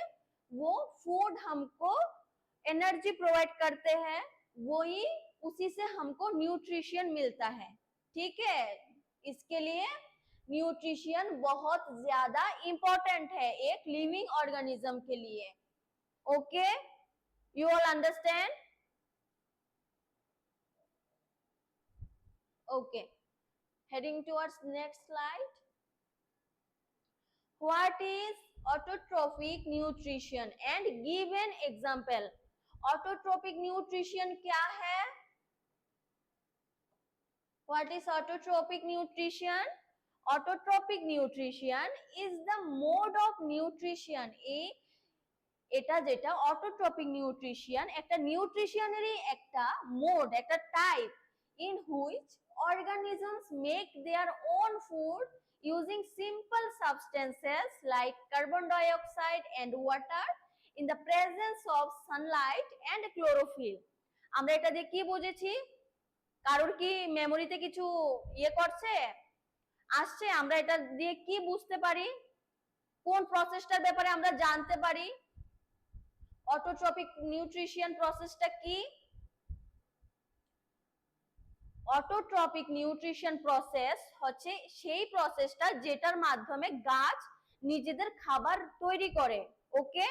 वो फूड हमको एनर्जी प्रोवाइड करते हैं, वही उसी से हमको न्यूट्रिशन मिलता है। ठीक है, इसके लिए न्यूट्रिशन बहुत ज्यादा इंपॉर्टेंट है एक लिविंग ऑर्गेनिज्म के लिए। Okay, you all understand? Okay, heading towards next slide. What is autotrophic nutrition and give an example? Autotrophic nutrition क्या है? What is autotrophic nutrition? Autotrophic nutrition is the mode of nutrition. এটা যেটা autotrophic nutrition, একটা নিউট্রিশনেরই একটা mode, একটা type, in which organisms make their own food using simple substances like carbon dioxide and water in the presence of sunlight and chlorophyll. আমরা এটা দিয়ে কি বুঝেছি? কারোর কি মেমোরিতে কিছু ইয়ে করছে, আসছে? আমরা এটা দিয়ে কি বুঝতে পারি? কোন প্রসেসটার ব্যাপারে আমরা জানতে পারি? অটোট্রপিক নিউট্রিশন প্রসেসটা কি? অটোট্রপিক নিউট্রিশন প্রসেস হচ্ছে সেই প্রসেসটা যেটার মাধ্যমে গাছ নিজেদের খাবার তৈরি করে। ওকে,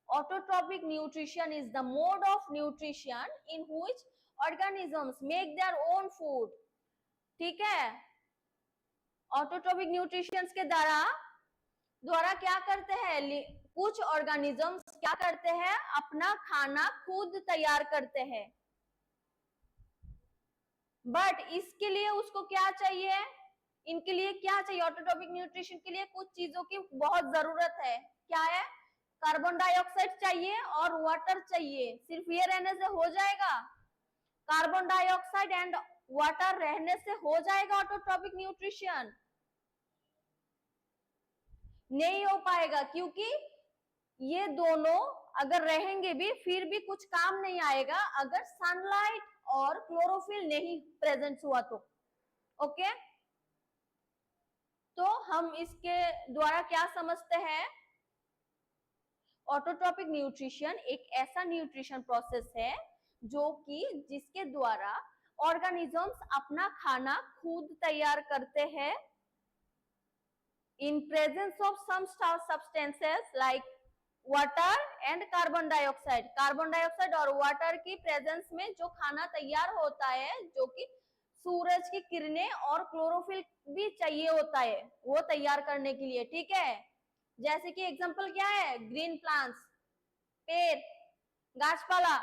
autotrophic nutrition is the mode of nutrition in which organisms make their own food. ठीक है, ऑटोट्रोपिक न्यूट्रिशन के द्वारा क्या करते हैं? कुछ ऑर्गेनिजम्स क्या करते हैं? अपना खाना खुद तैयार करते हैं, बट इसके लिए उसको क्या चाहिए? इनके लिए क्या चाहिए? ऑटोट्रोपिक न्यूट्रिशन के लिए कुछ चीजों की बहुत जरूरत है। क्या है? कार्बन डाइऑक्साइड चाहिए और वाटर चाहिए। सिर्फ ये रहने से हो जाएगा? कार्बन डाइऑक्साइड एंड वाटर रहने से हो जाएगा ऑटोट्रोपिक न्यूट्रिशन? नहीं हो पाएगा, क्योंकि ये दोनों अगर रहेंगे भी फिर भी कुछ काम नहीं आएगा अगर सनलाइट और क्लोरोफिल नहीं प्रेजेंट हुआ तो। ओके, तो हम इसके द्वारा क्या समझते हैं? ऑटोट्रॉपिक न्यूट्रिशन एक ऐसा न्यूट्रिशन प्रोसेस है जो कि जिसके द्वारा ऑर्गेनिजम्स अपना खाना खुद तैयार करते हैं in presence of some substances like water and carbon dioxide. Carbon dioxide और वाटर की प्रेजेंस में जो खाना तैयार होता है, जो कि सूरज की किरणें और क्लोरोफिल भी चाहिए होता है वो तैयार करने के लिए, ठीक है। जैसे कि एग्जांपल क्या है? ग्रीन प्लांट्स, पेड़, गाछपाला,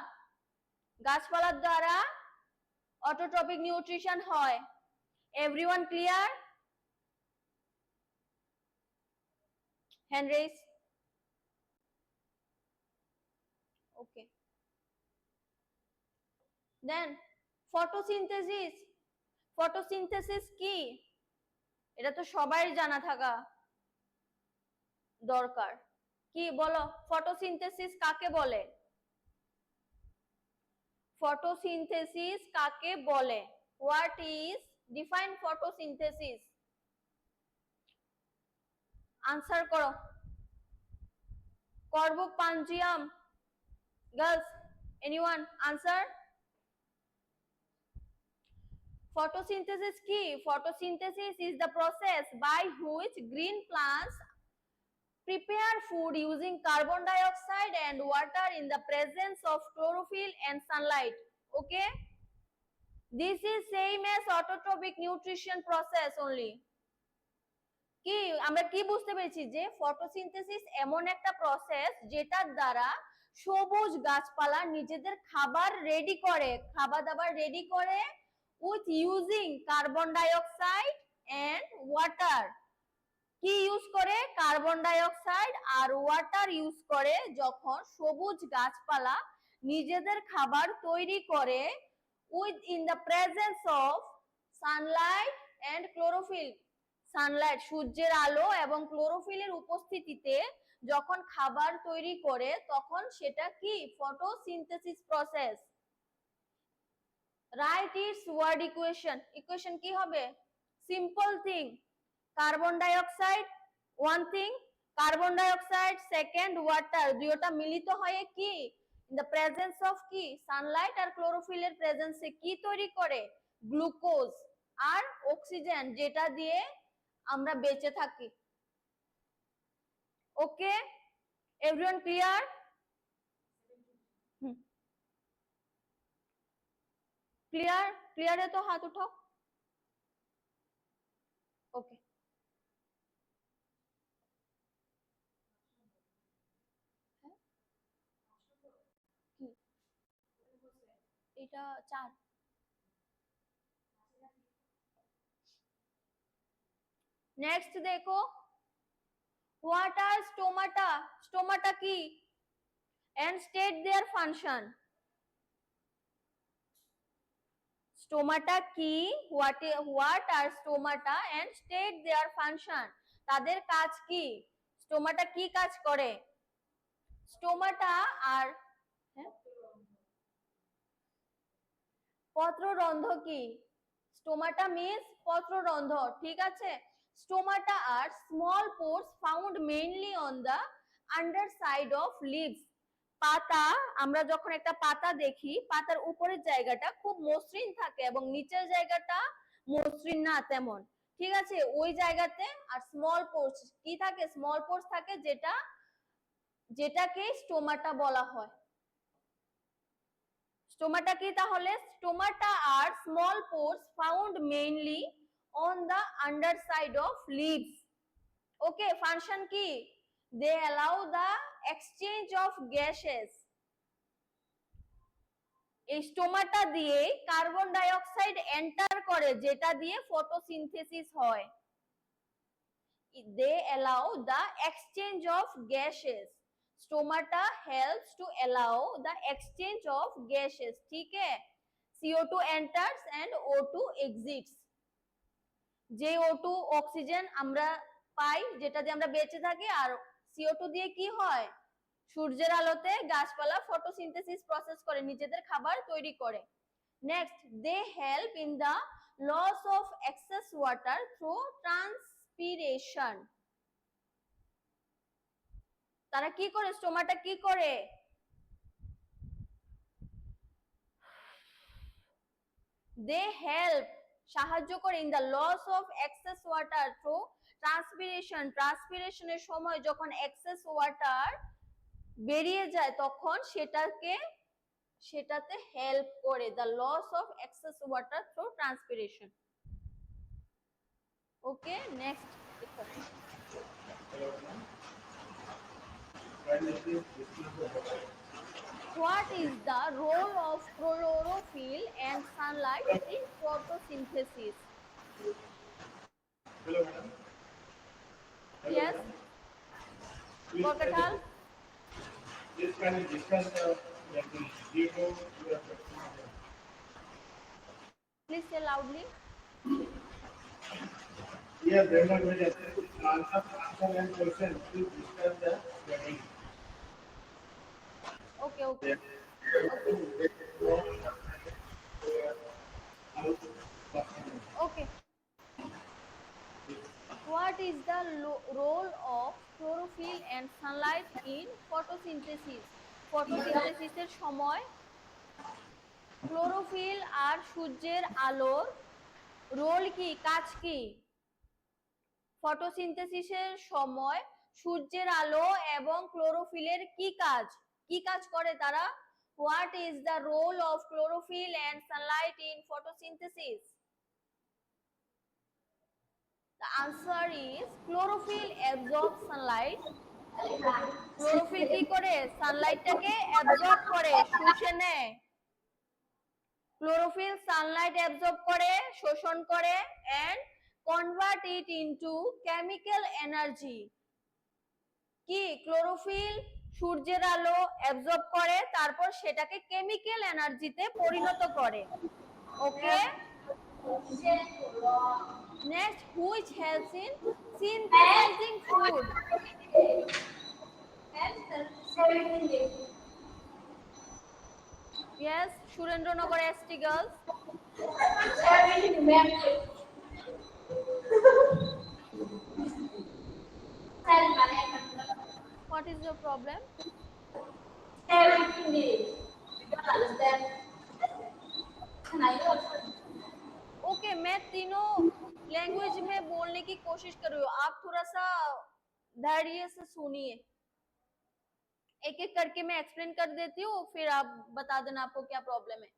गाछपाला द्वारा ऑटोट्रॉपिक न्यूट्रिशन হয়। Everyone clear? Hand raise. Okay, then photosynthesis. Photosynthesis কি? এটা তো সবাই জানা থাকা দরকার। কি বলো, ফটোসিনথেসিস কাকে বলে? ফটোসিনথেসিস কাকে বলে? What is define photosynthesis? Answer করো। করবুক পাঞ্জিয়াম, গার্লস, এনিওয়ান আনসার। Photosynthesis কি? Photosynthesis is the process by which green plants prepare food using carbon dioxide and water in the presence of chlorophyll and sunlight. Okay, this is same as autotrophic nutrition process only. কি আমরা কি বুঝতে পেরেছি? যে photosynthesis এমন একটা process যেটার দ্বারা সবুজ গাছপালা নিজেদের খাবার রেডি করে, খাবার দাবার রেডি করে with using carbon dioxide and water. কি ইউজ করে? কার্বন ডাইঅক্সাইড আর ওয়াটার ইউজ করে যখন সবুজ গাছপালা নিজেদের খাবার তৈরি করে with in the presence of sunlight and chlorophyll. Sunlight, সূর্যের আলো এবং ক্লোরোফিলের উপস্থিতিতে যখন খাবার তৈরি করে তখন সেটা কি? Photosynthesis process. Right its word equation. Equation কি হবে? Simple thing, carbon dioxide one thing, carbon dioxide second, water, দুইটা মিলিত হয়ে কি? ইন দ্য প্রেজেন্স অফ কি? সানলাইট আর ক্লোরোফিলের প্রেজেন্সে কি তৈরি করে? গ্লুকোজ আর অক্সিজেন, যেটা দিয়ে আমরা বেঁচে থাকি। Okay, everyone clear? Clear? Clear है तो हाथ उठाओ। ओके, এটা 4। नेक्स्ट देखो, व्हाट आर स्टोमाटा? स्टोमाटा की and state their function. Stomata কি? What are stomata and state their function. তাদের কাজ কি? স্টোমাটা কি কাজ করে? স্টোমাটা আর পত্ররন্ধ্র কি? স্টোমাটা মিন্স পত্ররন্ধ্র, ঠিক আছে। Stomata are small pores found mainly on the underside of leaves. পাতা, আমরা যখন একটা পাতা দেখি পাতার উপরের জায়গাটা খুব মসৃণ থাকে এবং নিচের জায়গাটা মসৃণ না তেমন, ঠিক আছে। ওই জায়গাতে আর স্মল পোর্স কি থাকে? স্মল পোর্স থাকে, যেটাকে স্টোমাটা বলা হয়। স্টোমাটা কি তাহলে? Stomata are small pores found mainly on the underside of leaves. Okay, function কি? they allow the exchange of gases. এই স্টোমাটা দিয়ে কার্বন ডাইঅক্সাইড এন্টার করে, যেটা দিয়ে ফটোসিনথেসিস হয়। they allow the exchange of gases. Stomata helps to allow the exchange of gases, ठीक है। CO2 enters and O2 exits. যে O2 অক্সিজেন আমরা পাই, যেটা দিয়ে আমরা বেঁচে থাকি, আর CO2 দিয়ে কি হয়? সূর্যের আলোতে গাছপালা ফটোসিনথেসিস প্রসেস করে নিজেদের খাবার তৈরি করে। Next, they help in the loss of excess water through transpiration. তারা কি করে, স্টোমাটা কি করে? They help, সাহায্য করে in the loss of excess water through transpiration. ট্রান্সপিরেশনের সময় যখন এক্সেস ওয়াটার বেরিয়ে যায় তখন সেটাতে হেল্প করে, the loss of excess water through transpiration. Okay, next. What is the role of chlorophyll and sunlight in photosynthesis? Hello, madam. Yes, Gorkatal? This can you discuss the zero to the Please say loudly. Here, they are going to answer and question to discuss the wedding. Okay, okay. Okay. What is the role of chlorophyll and sunlight in photosynthesis? Photosynthesis এর সময় chlorophyll আর সূর্যের আলোর role কি, কাজ কি? ফটোসিনথেসিসের সময় সূর্যের আলো এবং ক্লোরোফিলের কি কাজ করে তারা? What is the role of chlorophyll and sunlight in photosynthesis? The answer is chlorophyll absorbs sunlight. Chlorophyll কি করে? সানলাইটটাকে অ্যাবজর্ব করে, শুষে নেয়। ক্লোরোফিল সানলাইট অ্যাবজর্ব করে, শোষণ করে and convert it into chemical energy. কি? ক্লোরোফিল সূর্যের আলো অ্যাবজর্ব করে, তারপর সেটাকে কেমিক্যাল এনার্জিতে পরিণত করে। ওকে, next, which helps in synthesizing food? Yes, Surendranagar ST girls. What is your problem? Everything is. You don't understand. Can I also? Okay, मैं तीनों लैंग्वेज में बोलने की कोशिश कर रही हूँ, आप थोड़ा सा धैर्य से सुनिए। एक एक करके मैं एक्सप्लेन कर देती हूँ, फिर आप बता देना आपको क्या प्रॉब्लम है।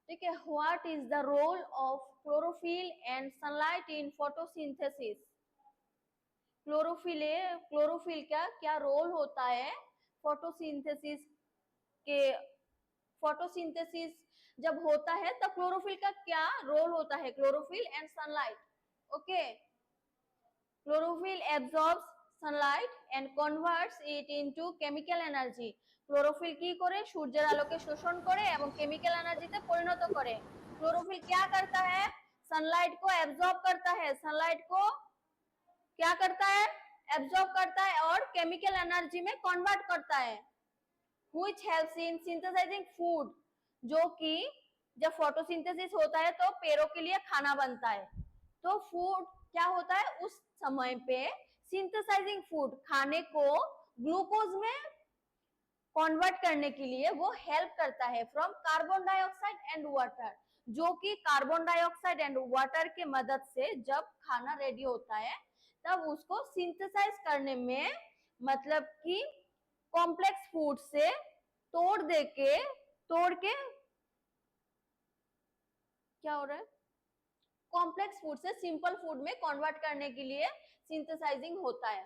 ठीक है, what is the role of chlorophyll and sunlight in photosynthesis? Chlorophyll का क्या रोल होता है फोटोसिंथेसिस के? फोटोसिंथेसिस जब होता है तब क्लोरोफिल का क्या रोल होता है? Chlorophyll and sunlight. Okay, chlorophyll absorbs sunlight and converts it into chemical energy. Chlorophyll কি করে? সূর্যের আলোকে শোষণ করে এবং কেমিক্যাল এনার্জিতে পরিণত করে। क्लोरोफिल क्या करता है? सनलाइट को एब्जॉर्ब करता है, सनलाइट को क्या करता है? एब्जॉर्ब करता है और केमिकल एनर्जी में कन्वर्ट करता है। Which helps in synthesizing food, जो कि जब फोटोसिंथेसिस होता है तो पेड़ों के लिए खाना बनता है, तो फूड क्या होता है उस समय पे? सिंथेसाइजिंग फूड, खाने को ग्लूकोज में कन्वर्ट करने के लिए वो हेल्प करता है from carbon dioxide and water, जो कि कार्बन डाइऑक्साइड एंड वाटर के मदद से जब खाना रेडी होता है तब उसको सिंथेसाइज करने में, मतलब कि कॉम्प्लेक्स फूड से तोड़ के क्या हो रहा है? कॉम्प्लेक्स फूड से सिंपल फूड में कन्वर्ट करने के लिए सिंथेसाइजिंग होता है।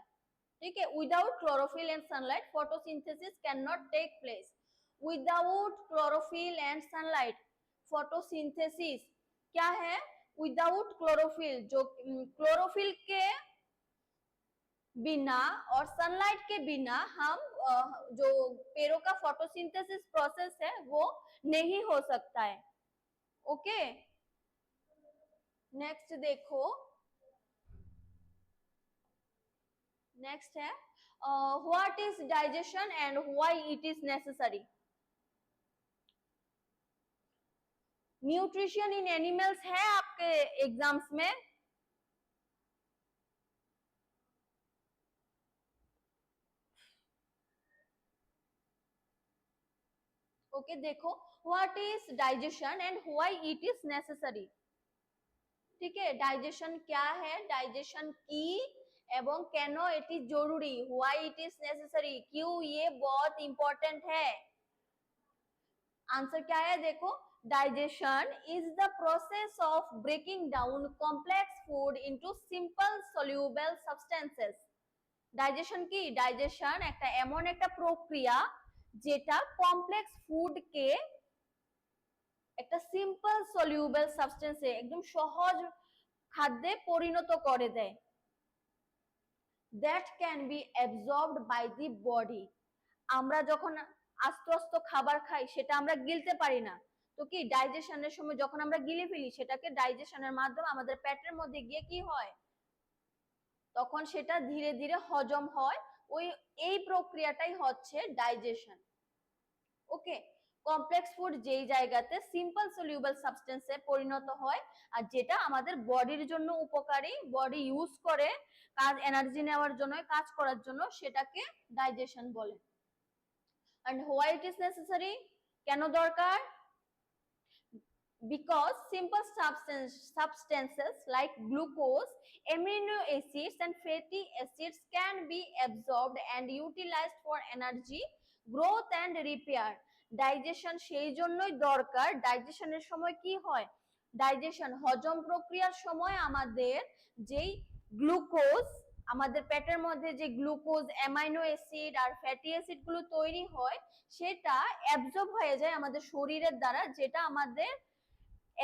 ठीक है, without chlorophyll and sunlight photosynthesis can not take place. Without chlorophyll and sunlight photosynthesis क्या है? विदाउट क्लोरोफिल, जो क्लोरोफिल के बिना और सनलाइट के बिना हम जो पेड़ों का फोटोसिंथेसिस प्रोसेस है वो नहीं हो सकता है। ओके, नेक्स्ट देखो, नेक्स्ट है what is digestion and why it is necessary? Nutrition in animals है आपके एग्जाम्स में? ओके देखो, what is digestion and why it is necessary. ठीक है, डाइजेशन क्या है, डाइजेशन की এবং কেন এটি জরুরি, व्हाई इट इज नेसेसरी, क्यों ये बहुत इंपॉर्टेंट है। आंसर क्या है देखो, digestion is the process of breaking down complex food into simple soluble substances. Digestion কি, ডাইজেশন একটা এমন একটা প্রক্রিয়া যেটা কমপ্লেক্স ফুডকে একটা সিম্পল সলিউবল সাবস্টেন্সে একদম সহজ খাদ্যে পরিণত করে দেয়। That can be absorbed by the body. আমরা যখন আস্তে আস্তে খাবার খাই সেটা আমরা গিলতে পারি না, তো কি ডাইজেশনের সময় যখন আমরা গিলে ফেলি সেটাকে ডাইজেশনের মাধ্যমে আমাদের পেটের মধ্যে গিয়ে কি হয়, তখন সেটা ধীরে ধীরে হজম হয়। ওই এই প্রক্রিয়াটাই হচ্ছে ডাইজেশন। ওকে, কমপ্লেক্স ফুড যেই জায়গাতে সিম্পল সলিউবল সাবস্টেন্সে পরিণত হয় আর যেটা আমাদের বডির জন্য উপকারী, বডি ইউজ করে কাজ এনার্জি নেওয়ার জন্য, কাজ করার জন্য, সেটাকে ডাইজেশন বলে। and why it is necessary, কেন দরকার, because simple substances like glucose, amino acids and fatty acids can be absorbed and utilized for energy, growth and repair. Digestion সেই জন্যই দরকার, ডাইজেশনের সময় কি হয়, ডাইজেশন হজম প্রক্রিয়ার সময় আমাদের যেই গ্লুকোজ, আমাদের পেটের মধ্যে যে গ্লুকোজ, অ্যামাইনো অ্যাসিড আর ফ্যাটি অ্যাসিড গুলো তৈরি হয় সেটা অ্যাবজর্ব হয়ে যায় আমাদের শরীরের দ্বারা, যেটা আমাদের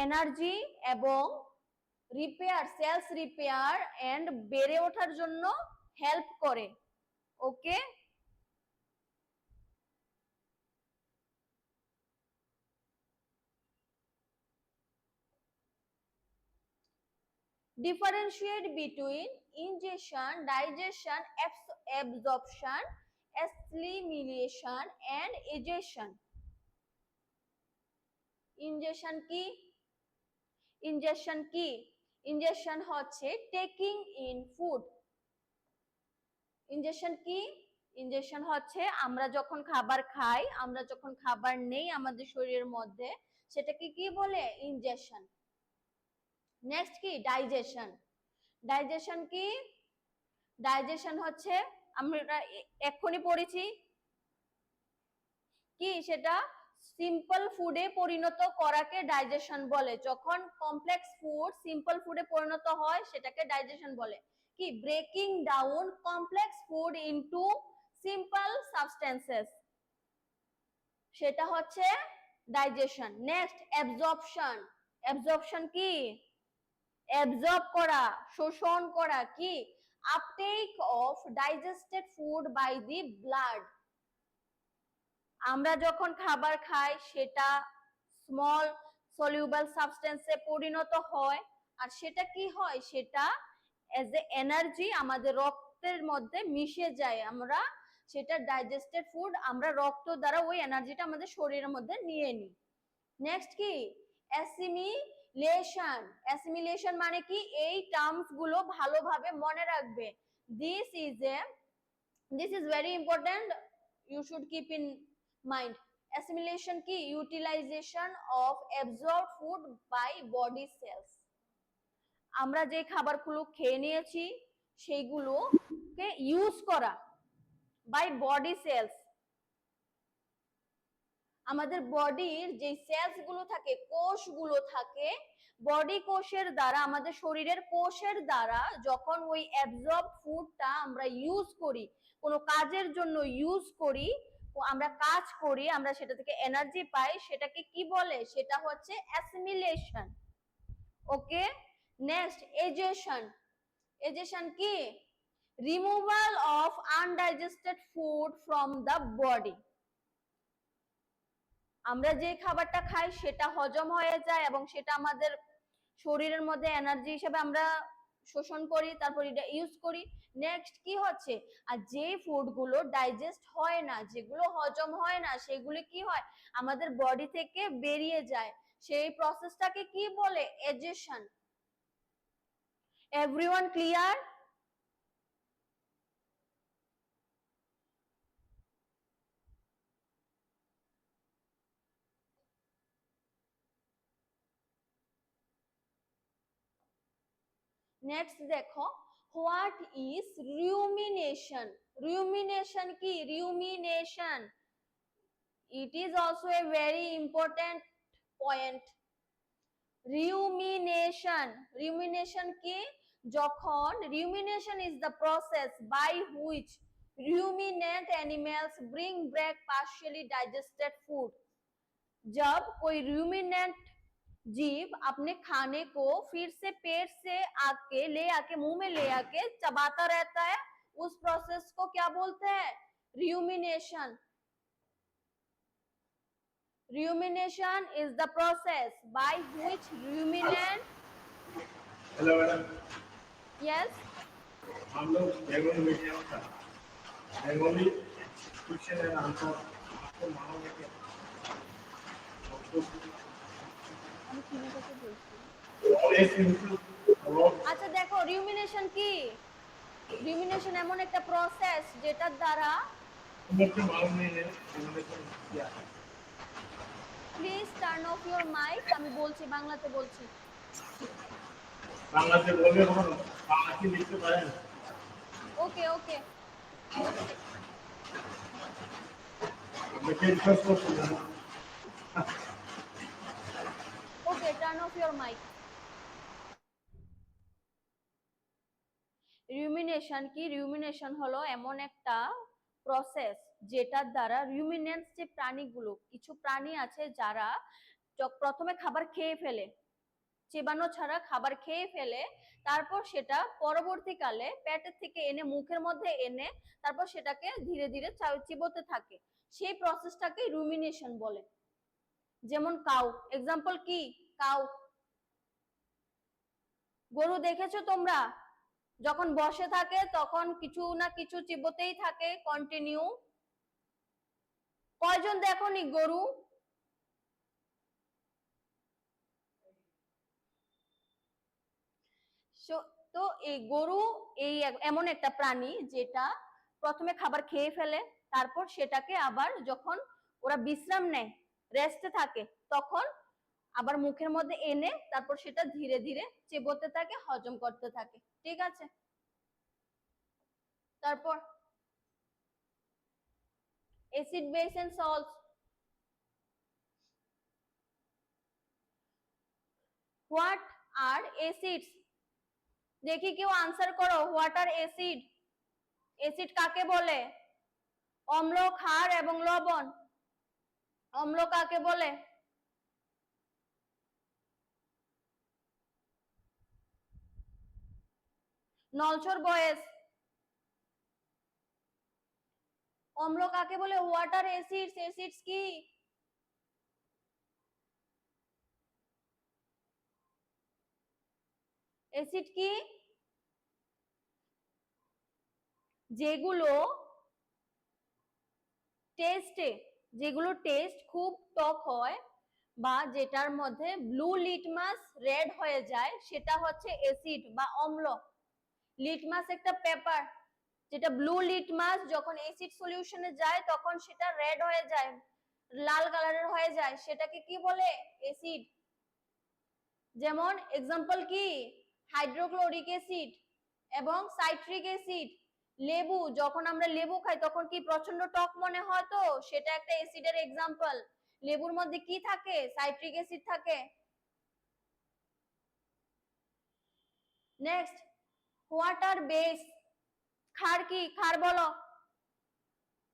এনার্জি এবং রিপেয়ার, সেলস রিপেয়ার এন্ড বেড়ে ওঠার জন্য হেল্প করে। ওকে, differentiate between ingestion, digestion, absorption, assimilation and egestion. ingestion কি, ingestion কি, ingestion হচ্ছে taking in food। ingestion কি, ingestion হচ্ছে আমরা যখন খাবার খাই, আমরা যখন খাবার নেই আমাদের শরীরের মধ্যে, সেটাকে কি বলে, ingestion। নেক্সট কি, ডাইজেশন। ডাইজেশন কি, ডাইজেশন হচ্ছে আমরা এক্ষুনি পড়েছি কি, সেটা সিম্পল ফুডে পরিণত করাকে ডাইজেশন বলে। যখন কমপ্লেক্স ফুড সিম্পল ফুডে পরিণত হয় সেটাকে ডাইজেশন বলে। কি, breaking down complex food into simple substances, সেটা হচ্ছে ডাইজেশন। Next absorption. অ্যাবজর্পশন কি, অ্যাবজর্ব করা, শোষণ করা। কি, uptake of digested food by the blood. আমরা যখন খাবার খাই সেটা স্মল সলিউবল সাবস্টেন্সে পরিণত হয় আর সেটা কি হয়, সেটা এজ এ এনার্জি আমাদের রক্তের মধ্যে মিশে যায়, আমরা সেটা ডাইজেস্টেড ফুড আমরা রক্ত দ্বারা ওই এনার্জিটা আমাদের শরীরের মধ্যে নিয়ে নিই। নেক্সট কি, অ্যাসিমিলেশন। অ্যাসিমিলেশন মানে কি, এই টার্মস গুলো ভালোভাবে মনে রাখবে। This is very important, you should keep in mind. Assimilation কি, utilization of absorbed food by body cells. আমরা যে খাবারগুলো খেয়ে নিয়েছি সেইগুলোকে ইউজ করা বাই বডি সেলস। আমাদের বডির যে সেলস গুলো থাকে, কোষগুলো থাকে, বডি কোষের দ্বারা, আমাদের শরীরের কোষের দ্বারা যখন ওই অ্যাবজর্ব ফুডটা আমরা ইউজ করি, কোনো কাজের জন্য ইউজ করি, আমরা কাজ করি, আমরা সেটা থেকে এনার্জি পাই, সেটাকে কি বলে, সেটা হচ্ছে অ্যাসিমিলেশন। ওকে, নেক্সট এজেশন। এজেশন কি, removal of undigested food from the body. আমরা যে খাবারটা খাই সেটা হজম হয়ে যায় এবং সেটা আমাদের শরীরের মধ্যে এনার্জি হিসেবে আমরা শোষণ করি, তারপর এটা ইউজ করি। নেক্সট কি হচ্ছে, আর যে ফুড গুলো ডাইজেস্ট হয় না, যেগুলো হজম হয় না, সেগুলো কি হয়, আমাদের বডি থেকে বেরিয়ে যায়, সেই প্রসেসটাকে কি বলে? এজেশন। Everyone clear? নেক্সট দেখো, হোয়াট ইজ রুমিনেশন? রুমিনেশন কি? Rumination, it is also a very important point. Rumination, rumination কি? যখন rumination is the process by which ruminant animals bring back partially digested food. जब कोई ruminant जीव अपने खाने को फिर से पेट से आके ले आके मुंह में ले आके चबाता रहता है, उस प्रोसेस को क्या बोलते हैं? rumination. Rumination is the process by which ruminant, hello madam, yes, हम लोग बेंगोली मीडियम था, बेंगोली क्वेश्चन एंड आंसर आपको मालूम है क्या? আমি কিনে কথা বলছি। আচ্ছা দেখো, rumination কি? rumination এমন একটা প্রসেস যেটার দ্বারা, मुझे मालूम नहीं है रिलेशन क्या है। Please turn off your mic, আমি বলছি, বাংলাতে বলছি। বাংলাতে বললে কোনো বাংলাতে লিখতে পারেন? ওকে ওকে, আপনাকে রিকোয়েস্ট করছি না। ওকে, টার্ন অফ ইওর মাইক। রুমিনেশন কি? রুমিনেশন হলো এমন একটা প্রসেস যেটার দ্বারা রুমিনেন্টস, যে প্রাণীগুলো, কিছু প্রাণী আছে যারা প্রথমে খাবার খেয়ে ফেলে, চেবানো ছাড়া খাবার খেয়ে ফেলে, তারপর সেটা পরবর্তীকালে পেটের থেকে এনে মুখের মধ্যে এনে তারপর সেটাকে ধীরে ধীরে চিবোতে থাকে, সেই প্রসেসটাকে রুমিনেশন বলে। যেমন কাউ, এক্সাম্পল কি? কাউ, গরু দেখেছো তোমরা? যখন বসে থাকে তখন কিছু না কিছু চিবোতেই থাকে কন্টিনিউ। কয়জন দেখোনি গরু? তো এই গরু এই এমন একটা প্রাণী যেটা প্রথমে খাবার খেয়ে ফেলে, তারপর সেটাকে আবার যখন ওরা বিশ্রাম নেয়, রেস্টে থাকে, তখন আবার মুখের মধ্যে এনে তারপর সেটা ধীরে ধীরে চেবোতে থাকে, হজম করতে থাকে। ঠিক আছে? তারপর acid base and salts. What are acids? দেখি কেউ আনসার করো, হোয়াট আর অ্যাসিড? অ্যাসিড কাকে বলে? অম্ল, ক্ষার এবং লবণ। অম্ল কাকে বলে? নলছর বয়েস, অম্ল কাকে বলে? What are acids? অ্যাসিডস কি? অ্যাসিড কি? যেগুলো টেস্ট খুব টক হয় বা যেটার মধ্যে ব্লু লিটমাস রেড হয়ে যায়, সেটা হচ্ছে অ্যাসিড বা অম্ল। লিটমাস একটা পেপার, যেটা ব্লু লিটমাস যখন অ্যাসিড সলিউশনে যায় তখন সেটা রেড হয়ে যায়, লাল কালারের হয়ে যায়, সেটাকে কি বলে? অ্যাসিড। যেমন এক্সাম্পল কি? হাইড্রোক্লোরিক অ্যাসিড এবং সাইট্রিক অ্যাসিড। লেবু, যখন আমরা লেবু খাই তখন কি প্রচন্ড টক মনে হয়, তো সেটা একটা অ্যাসিডের এক্সাম্পল। লেবুর মধ্যে কি থাকে? সাইট্রিক অ্যাসিড থাকে। Next, what are base? ক্ষার কি? ক্ষার বলো।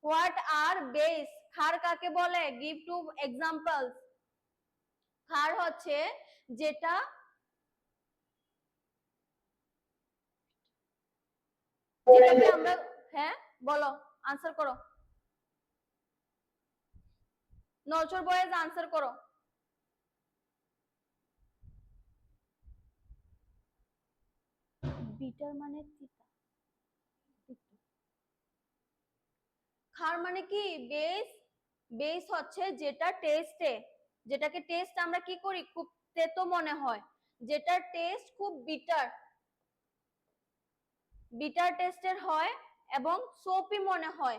What are base? ক্ষার কাকে বলে? Give two examples. ক্ষার হচ্ছে যেটা যেটাকে আমরা, হ্যাঁ বলো, আনসার করো, নলচর বয়েজ আনসার করো। বিটার মানে তিতা, ক্ষার মানে কি? বেস। বেস হচ্ছে যেটা টেস্টে, যেটাকে টেস্ট আমরা কি করি, খুব তেতো মনে হয়, যেটার টেস্ট খুব বিটার বিটার টেস্টের হয় এবং সোপি মনে হয়,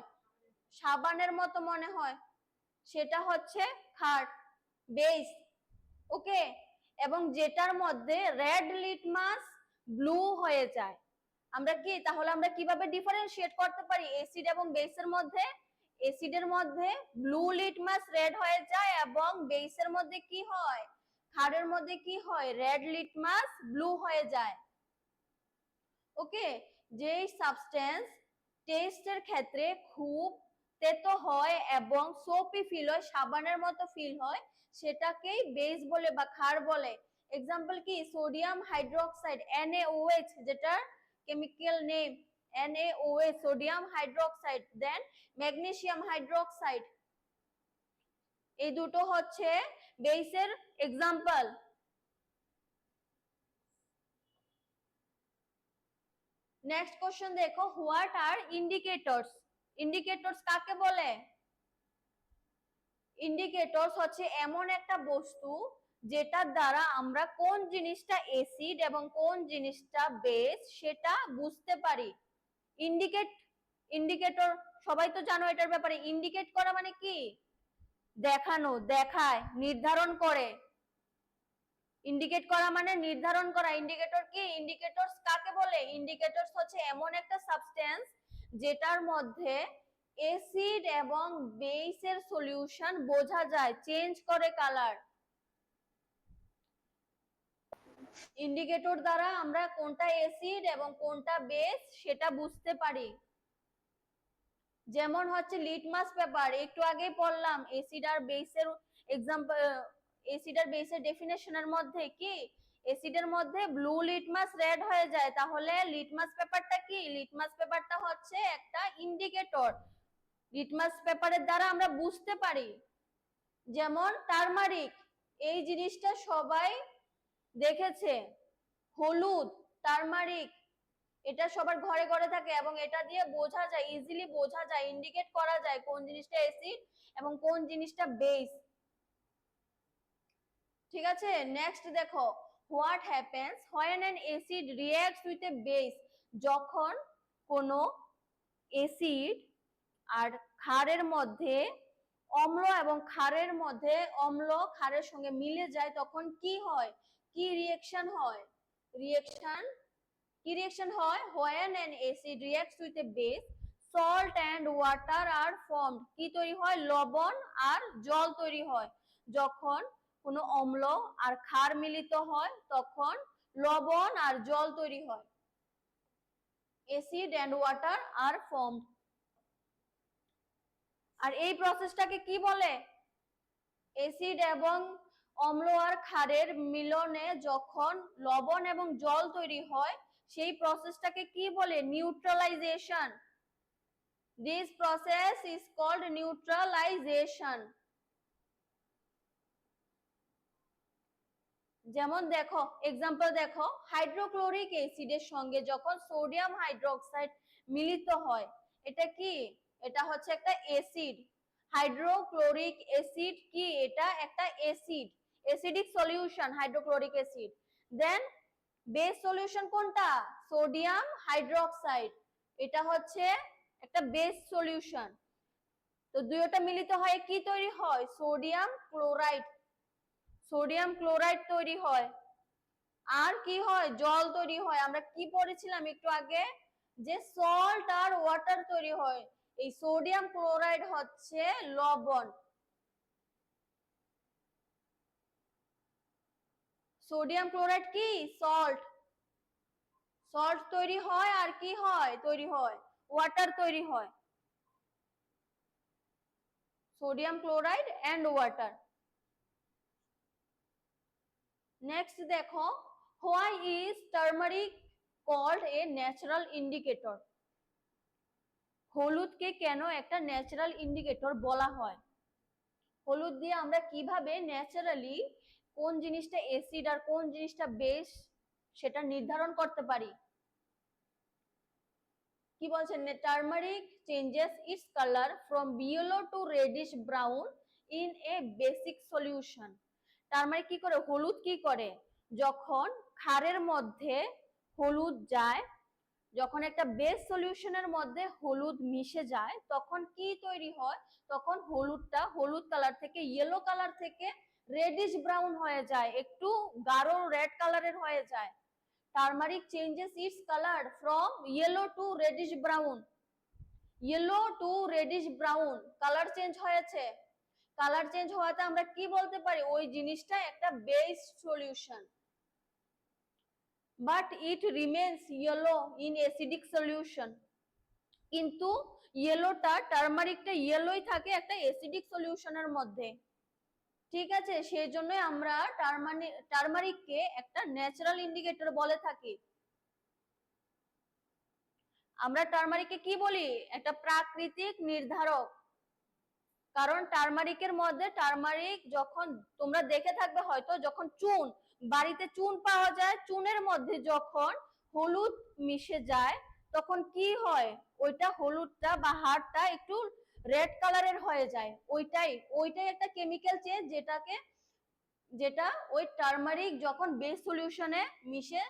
সাবানের মতো মনে হয়, সেটা হচ্ছে খার, বেস। ওকে, এবং যেটার মধ্যে রেড লিটমাস ব্লু হয়ে যায়। আমরা কি তাহলে আমরা কিভাবে ডিফারেন্সিয়েট করতে পারি অ্যাসিড এবং বেসের মধ্যে? অ্যাসিডের মধ্যে ব্লু লিটমাস রেড হয়ে যায় এবং বেসের মধ্যে কি হয়, ক্ষারের মধ্যে কি হয়, রেড লিটমাস ব্লু হয়ে যায়। ওকে, যেই সাবস্টেন্স টেস্টের ক্ষেত্রে খুব তেতো হয় এবং সোপি ফিল হয়, সাবানের মতো ফিল হয়, সেটাকেই বেস বলে বা ক্ষার বলে। এক্সাম্পল কি, সোডিয়াম হাইড্রোক্সাইড NaOH, যেটা chemical name NaOH, sodium hydroxide, then magnesium hydroxide, এই দুটো হচ্ছে বেসের এক্সাম্পল। নেক্সট কোশ্চেন দেখো, হোয়াট আর ইন্ডিকেটরস? ইন্ডিকেটরস কাকে বলে? ইন্ডিকেটরস হচ্ছে এমন একটা বস্তু যেটার দ্বারা আমরা কোন জিনিসটা অ্যাসিড এবং কোন জিনিসটা বেস সেটা বুঝতে পারি। ইন্ডিকেটর সবাই তো জানো এটার ব্যাপারে। ইন্ডিকেট করা মানে কি, দেখানো, দেখায়, নির্ধারণ করে। ইন্ডিকেট করা মানে নির্ধারণ করা। ইন্ডিকেটর কি, ইন্ডিকেটরস কাকে বলে? ইন্ডিকেটরস হচ্ছে এমন একটা সাবস্টেন্স যেটার মধ্যে অ্যাসিড এবং বেসের সলিউশন বোঝা যায়, চেঞ্জ করে কালার। ইন্ডিকেটর দ্বারা আমরা কোনটা অ্যাসিড এবং কোনটা বেস সেটা বুঝতে পারি। যেমন হচ্ছে লিটমাস পেপার, একটু আগেই পড়লাম অ্যাসিড আর বেসের এক্সাম্পল, অ্যাসিড আর বেসের ডেফিনেশনের মধ্যে কি, অ্যাসিডের মধ্যে ব্লু লিটমাস রেড হয়ে যায়, তাহলে লিটমাস পেপারটা কি, লিটমাস পেপারটা হচ্ছে একটা ইন্ডিকেটর। লিটমাস পেপারের দ্বারা আমরা বুঝতে পারি। যেমন টারমারিক, এই জিনিসটা সবাই দেখেছে, হলুদ, টারমারিক, এটা সবার ঘরে ঘরে থাকে এবং এটা দিয়ে বোঝা যায়, ইজিলি বোঝা যায়, ইন্ডিকেট করা যায় কোন জিনিসটা অ্যাসিড এবং কোন জিনিসটা বেস। ঠিক আছে, নেক্সট দেখো, what happens when an acid reacts with a base? যখন কোনো অ্যাসিড আর ক্ষারের মধ্যে, অম্ল এবং ক্ষারের মধ্যে, অম্ল ক্ষারের সঙ্গে মিলে যায়, তখন কি হয়, কি রিঅ্যাকশন হয়? কি রিঅ্যাকশন হয়? when an acid reacts with a base, salt and water are formed. কি তৈরি হয়? লবণ আর জল তৈরি হয়। যখন কোনো অম্ল আর ক্ষার মিলিত হয় তখন লবণ আর জল তৈরি হয়। acid and water are formed. আর এই প্রসেসটাকে কি বলে? অ্যাসিড এবং অম্ল আর ক্ষারের মিলনে যখন লবণ এবং জল তৈরি হয়, সেই প্রসেসটাকে কি বলে? Neutralization. This process is called neutralization. যেমন দেখো, এক্সাম্পল দেখো, হাইড্রোক্লোরিক অ্যাসিডের সঙ্গে যখন সোডিয়াম হাইড্রোক্সাইড মিলিত হয়, এটা কি? এটা হচ্ছে একটা অ্যাসিড। হাইড্রোক্লোরিক অ্যাসিড কি? এটা একটা acid, acidic solution hydrochloric acid. Then base solution কোনটা? সোডিয়াম হাইড্রোক্সাইড, এটা হচ্ছে একটা বেস সলিউশন। তো দুইটা মিলিত হয়ে কি তৈরি হয়? Sodium chloride. সোডিয়াম ক্লোরাইড তৈরি হয়। আর কি হয়? জল তৈরি হয়। আমরা কি পড়েছিলাম একটু আগে, যে সল্ট আর ওয়াটার তৈরি হয়। এই সোডিয়াম ক্লোরাইড হচ্ছে লবণ। সোডিয়াম ক্লোরাইড কি? সল্ট। সল্ট তৈরি হয় আর কি হয়? তৈরি হয় ওয়াটার তৈরি হয়। Sodium chloride and water. Next দেখো, why is turmeric called a natural indicator? হলুদকে কেন একটা ন্যাচারাল ইন্ডিকেটর বলা হয়? হলুদ দিয়ে আমরা কিভাবে ন্যাচারালি কোন জিনিসটা অ্যাসিড আর কোন জিনিসটা বেস সেটা নির্ধারণ করতে পারি? কি বলছেন? Turmeric changes its colour from yellow to reddish brown in a basic solution. তার মানে কি করে, হলুদ কি করে, যখন ক্ষারের মধ্যে হলুদ যায়, যখন একটা বেস সলিউশনের মধ্যে হলুদ মিশে যায়, তখন কি তৈরি হয়, তখন হলুদটা হলুদ কালার থেকে ইয়েলো কালার থেকে রেডিশ ব্রাউন হয়ে যায়, একটু গাঢ় রেড কালারের হয়ে যায়। Turmeric changes its colour from yellow to reddish brown, yellow to reddish brown colour change হয়েছে। কালার চেঞ্জ হওয়াতে আমরা কি বলতে পারি, ওই জিনিসটা একটা base solution, but it remains yellow in acidic solution. কিন্তু ইয়েলোটা, টার্মারিকটা ইয়েলোই থাকে একটা অ্যাসিডিক সলিউশনের মধ্যে। ঠিক আছে, সেই জন্যই আমরা টার্মারিককে একটা ন্যাচারাল ইন্ডিকেটর বলে থাকি। আমরা টার্মারিককে কি বলি, একটা প্রাকৃতিক নির্ধারক। কারণ টার্মারিকের মধ্যে, টার্মারিক যখন তোমরা দেখে থাকবে হয়তো, যখন চুন, বাড়িতে চুন পাওয়া যায়, চুনের মধ্যে যখন হলুদ মিশে যায় তখন কি হয়, ওইটা হলুদটা বা হাড়টা একটু রেড কালারের হয়ে যায়। ওইটাই একটা কেমিক্যাল চেঞ্জ, যেটা ওই টার্মারিক যখন বেস সলিউশনে মিশে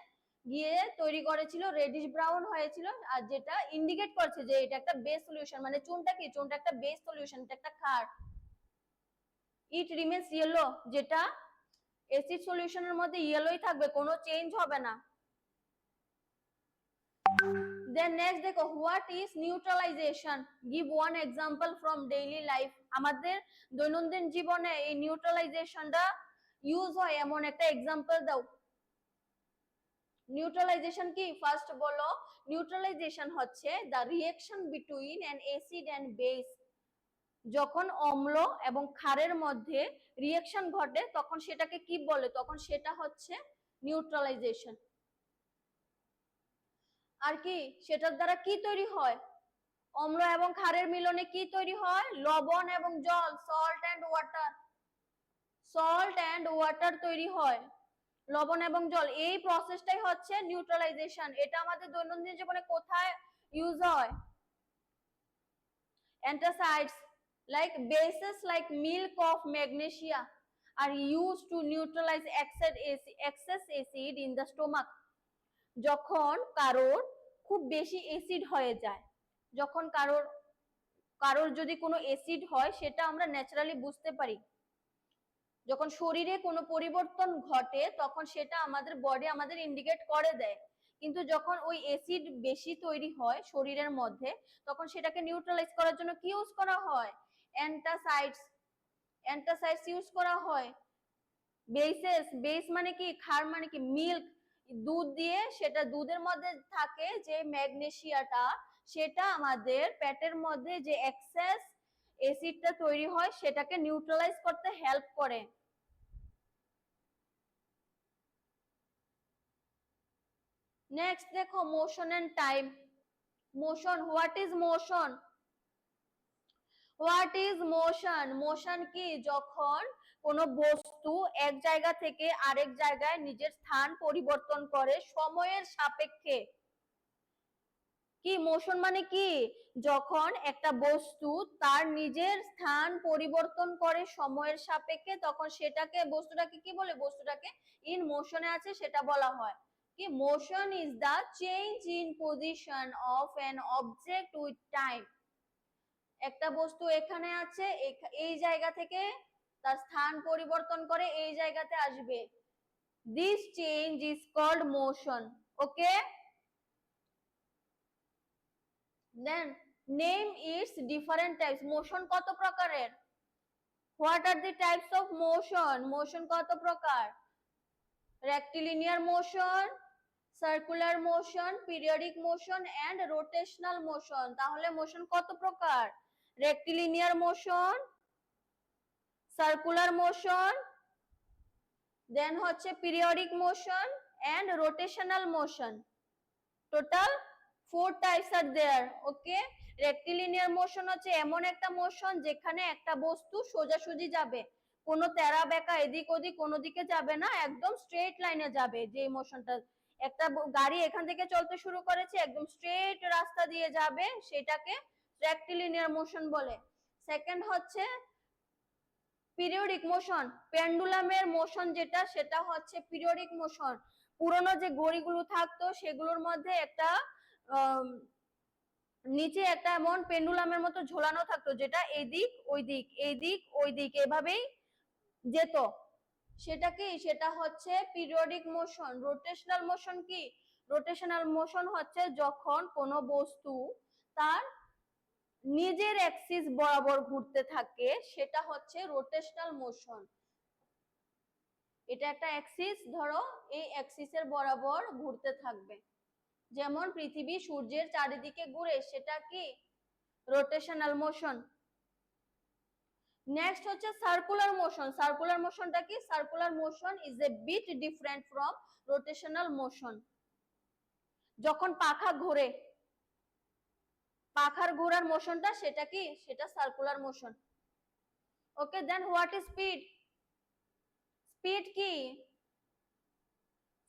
গিয়ে তৈরি করেছিল, রেডিশ ব্রাউন হয়েছিল, আর যেটা ইন্ডিকেট করছে যে এটা একটা বেস সলিউশন, মানে চুনটা কি, চুনটা একটা বেস সলিউশন, এটা একটা ক্ষার। ইট রিমেন্স ইয়েলো, যেটা অ্যাসিড সলিউশনের মধ্যে ইয়েলোই থাকবে, কোনো চেঞ্জ হবে না। দেন নেক্সট দেখো, what is neutralisation, give one example from daily life. আমাদের দৈনন্দিন জীবনে এই নিউট্রালাইজেশনটা ইউজ হয়, এমন একটা এক্সাম্পল দাও। নিউট্রালাইজেশন কি, ফার্স্ট বলো। নিউট্রালাইজেশন হচ্ছে the reaction between an acid and base. যখন অম্ল এবং ক্ষারের মধ্যে রিঅ্যাকশন ঘটে তখন সেটাকে কি বলে, তখন সেটা হচ্ছে নিউট্রালাইজেশন। আর কি, সেটার দ্বারা কি তৈরি হয়, অম্ল এবং ক্ষারের মিলনে কি তৈরি হয়, লবণ এবং জল, salt and water, salt and water তৈরি হয়, লবণ এবং জল। এই প্রসেসটাই হচ্ছে নিউট্রালাইজেশন। এটা আমাদের দৈনন্দিন জীবনে কোথায় ইউজ হয়, antacids like bases like milk of magnesia are used to neutralize excess acid in the stomach. যখন কারোর খুব বেশি অ্যাসিড হয়ে যায়, যখন কারোর যদি কোনো অ্যাসিড হয়, সেটা আমরা ন্যাচারালি বুঝতে পারি। যখন শরীরে কোনো পরিবর্তন ঘটে তখন সেটা আমাদের বডি আমাদের ইন্ডিকেট করে দেয়। কিন্তু যখন ওই অ্যাসিড বেশি তৈরি হয় শরীরের মধ্যে, তখন সেটাকে নিউট্রালাইজ করার জন্য কি ইউজ করা হয়, অ্যান্টাসাইডস ইউজ করা হয়। বেস মানে কি, ক্ষার মানে কি, মিল্ক, দুধ দিয়ে, সেটা দুধের মধ্যে থাকে যে ম্যাগনেসিয়াটা, সেটা আমাদের পেটের মধ্যে যে এক্সেস অ্যাসিডটা তৈরি হয় সেটাকে নিউট্রালাইজ করতে হেল্প করে। নেক্সট দেখো, motion and time. Motion, what is motion, what is motion, motion কি, যখন কোনো বস্তু এক জায়গা থেকে আরেক জায়গায় নিজের স্থান পরিবর্তন করে সময়ের সাপেক্ষে। কি, মোশন মানে কি, যখন একটা বস্তু তার নিজের স্থান পরিবর্তন করে সময়ের সাপেক্ষে, তখন সেটাকে, বস্তুটাকে কি বলে, বস্তুটাকে ইন মোশনে আছে সেটা বলা হয় কি, motion is the change in position of an object with time. একটা বস্তু এখানে আছে, এই জায়গা থেকে তার স্থান পরিবর্তন করে এই জায়গাতে আসবে, this change is called motion. Okay, then name its different types. Motion কত প্রকারের, what are the types of motion, motion কত প্রকার, rectilinear motion, circular motion, periodic motion and rotational motion. তাহলে মোশন কত প্রকার, rectilinear motion, circular motion, then হচ্ছে periodic motion and rotational motion. Total 4 types are there. Okay, rectilinear motion হচ্ছে এমন একটা motion যেখানে একটা বস্তু সোজাসুজি যাবে, কোনো তেরা বেঁকা এদিক ওদিক কোনো দিকে যাবে না, একদম স্ট্রেট লাইনে যাবে। যে মোশনটা, একটা গাড়ি এখান থেকে চলতে শুরু করেছে, একদম স্ট্রেট রাস্তা দিয়ে যাবে, সেটাকে রেক্টিলিনিয়ার মোশন বলে। সেকেন্ড হচ্ছে পিরিয়ডিক মোশন, পেন্ডুলামের মোশন যেটা সেটা হচ্ছে পিরিয়ডিক মোশন। পুরনো যে ঘড়িগুলো থাকতো সেগুলোর মধ্যে একটা নিচে একটা এমন পেন্ডুলামের মতো ঝোলানো থাকতো, যেটা এইদিক ওই দিক এইদিক ওই দিক এভাবেই যেত। সেটা কি? সেটা হচ্ছে পিরিয়ডিক মোশন। রোটেশনাল মোশন কি? রোটেশনাল মোশন হচ্ছে যখন কোনো বস্তু তার নিজের অ্যাক্সিস বরাবর ঘুরতে থাকে, সেটা হচ্ছে রোটেশনাল মোশন। এটা একটা অ্যাক্সিস, ধরো এই অ্যাক্সিসের বরাবর ঘুরতে থাকবে, যেমন পৃথিবী সূর্যের চারিদিকে ঘুরে, সেটা কি? Rotational motion. নেক্সট হচ্ছে সার্কুলার মোশন। সার্কুলার মোশনটা কি? Circular motion is a bit different from rotational motion. যখন পাখা ঘোরে, পাখার ঘোরার মোশনটা সেটা কি? সেটা circular motion. Okay, then what is speed? Speed কি?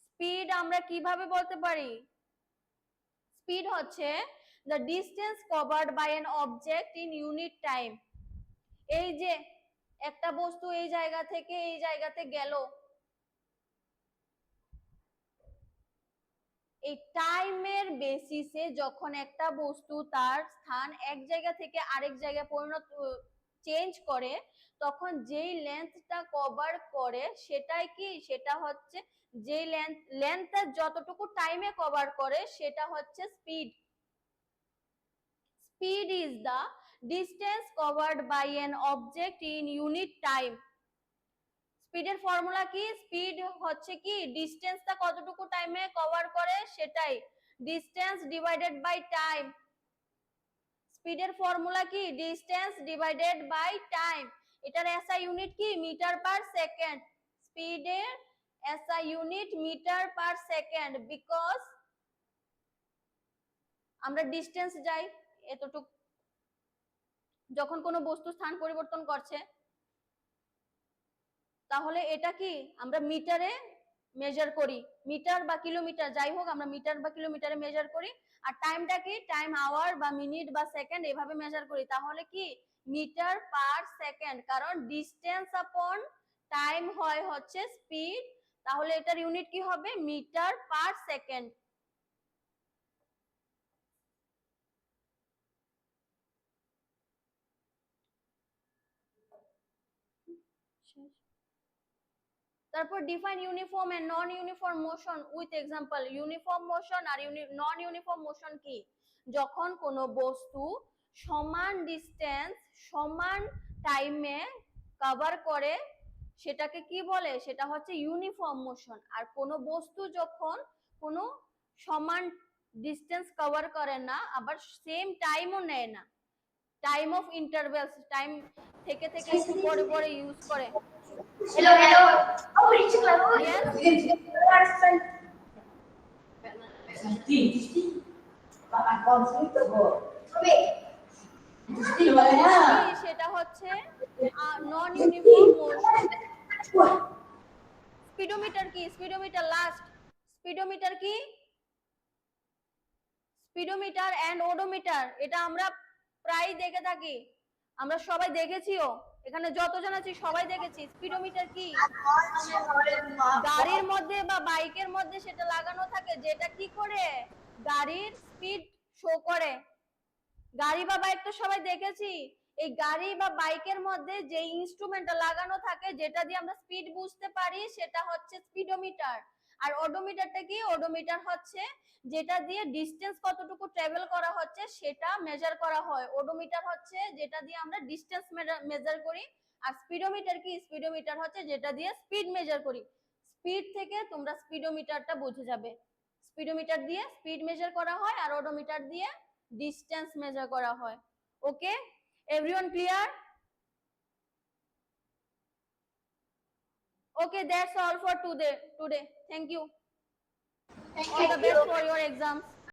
স্পিড আমরা কিভাবে বলতে পারি? স্পিড হচ্ছে the distance covered by an object in unit time. এই যে একটা বস্তু এই জায়গা থেকে এই জায়গাতে গেল, এই টাইমের বেসিসে যখন একটা বস্তু তার স্থান এক জায়গা থেকে আরেক জায়গায় চেঞ্জ করে, তখন যেই লেন্থটা কভার করে সেটাই কি? সেটা হচ্ছে যেই লেন্থটা যতটুকু টাইমে কভার করে সেটা হচ্ছে speed. Speed is the distance covered by an object in unit time. স্পিডের ফর্মুলা কি? স্পিড হচ্ছে কি? ডিসটেন্সটা কতটুকু টাইমে কভার করে সেটাই, ডিসটেন্স ডিভাইডেড বাই টাইম। স্পিডের ফর্মুলা কি? Distance divided by time. এটার এসআই ইউনিট কি? Metre per second. স্পিডের SI unit metre per second, because আমরা ডিসটেন্স যাই এতটুকু। যখন কোনো বস্তু স্থান পরিবর্তন করছে, তাহলে এটা কি? আমরা মিটারে মেজার করি, মিটার বা কিলোমিটার যাই হোক, আমরা মিটার বা কিলোমিটারে মেজার করি। আর টাইমটা কি? টাইম আওয়ার বা মিনিট বা সেকেন্ড এভাবে মেজার করি। তাহলে কি? মিটার পার সেকেন্ড, কারণ ডিসটেন্স আপন টাইম হয় হচ্ছে স্পিড, তাহলে এটার ইউনিট কি হবে? Metre per second. তারপর define uniform and non uniform motion with example. Uniform motion আর নন ইউনিফর্ম মোশন কি? যখন কোনো বস্তু সমান ডিসটেন্স সমান টাইমে কভার করে সেটাকে কি বলে? সেটা হচ্ছে ইউনিফর্ম মোশন। আর কোনো বস্তু যখন কোনো সমান ডিসটেন্স কভার করে না, আবার সেম টাইমও নেয় না, টাইম অফ ইন্টারভ্যালস, টাইম থেকে থেকে একটু পরে পরে ইউজ করে। Hello, hello. Oh, it's clever. Yes. সেটা হচ্ছে নন ইউনিফর্ম মোশন। স্পিডোমিটার কি? Speedometer last. স্পিডোমিটার কি? স্পিডোমিটার এন্ড ওডোমিটার, এটা আমরা প্রায় দেখে থাকি, আমরা সবাই দেখেছিও, এখানে যতজন আছি সবাই দেখেছি। স্পিডোমিটার কি? গাড়ির মধ্যে বা বাইকের মধ্যে সেটা লাগানো থাকে, যেটা কি করে? গাড়ির স্পিড শো করে। গাড়ি বা বাইক তো সবাই দেখেছি। এই গাড়ি বা বাইকের মধ্যে যে ইনস্ট্রুমেন্টটা লাগানো থাকে, যেটা দিয়ে আমরা স্পিড বুঝতে পারি, সেটা হচ্ছে স্পিডোমিটার। আর ওডোমিটারটা কি? ওডোমিটার হচ্ছে যেটা দিয়ে ডিসটেন্স কতটুকু ট্রাভেল করা হচ্ছে সেটা মেজার করা হয়। ওডোমিটার হচ্ছে যেটা দিয়ে আমরা ডিসটেন্স মেজার করি। আর স্পিডোমিটার কি? স্পিডোমিটার হচ্ছে যেটা দিয়ে স্পিড মেজার করি। স্পিড থেকে তোমরা স্পিডোমিটারটা বুঝে যাবে। স্পিডোমিটার দিয়ে স্পিড মেজার করা হয় আর ওডোমিটার দিয়ে ডিসটেন্স মেজার করা হয়। Okay, everyone clear? Okay, that's all for today. Thank you. All the best for your exams.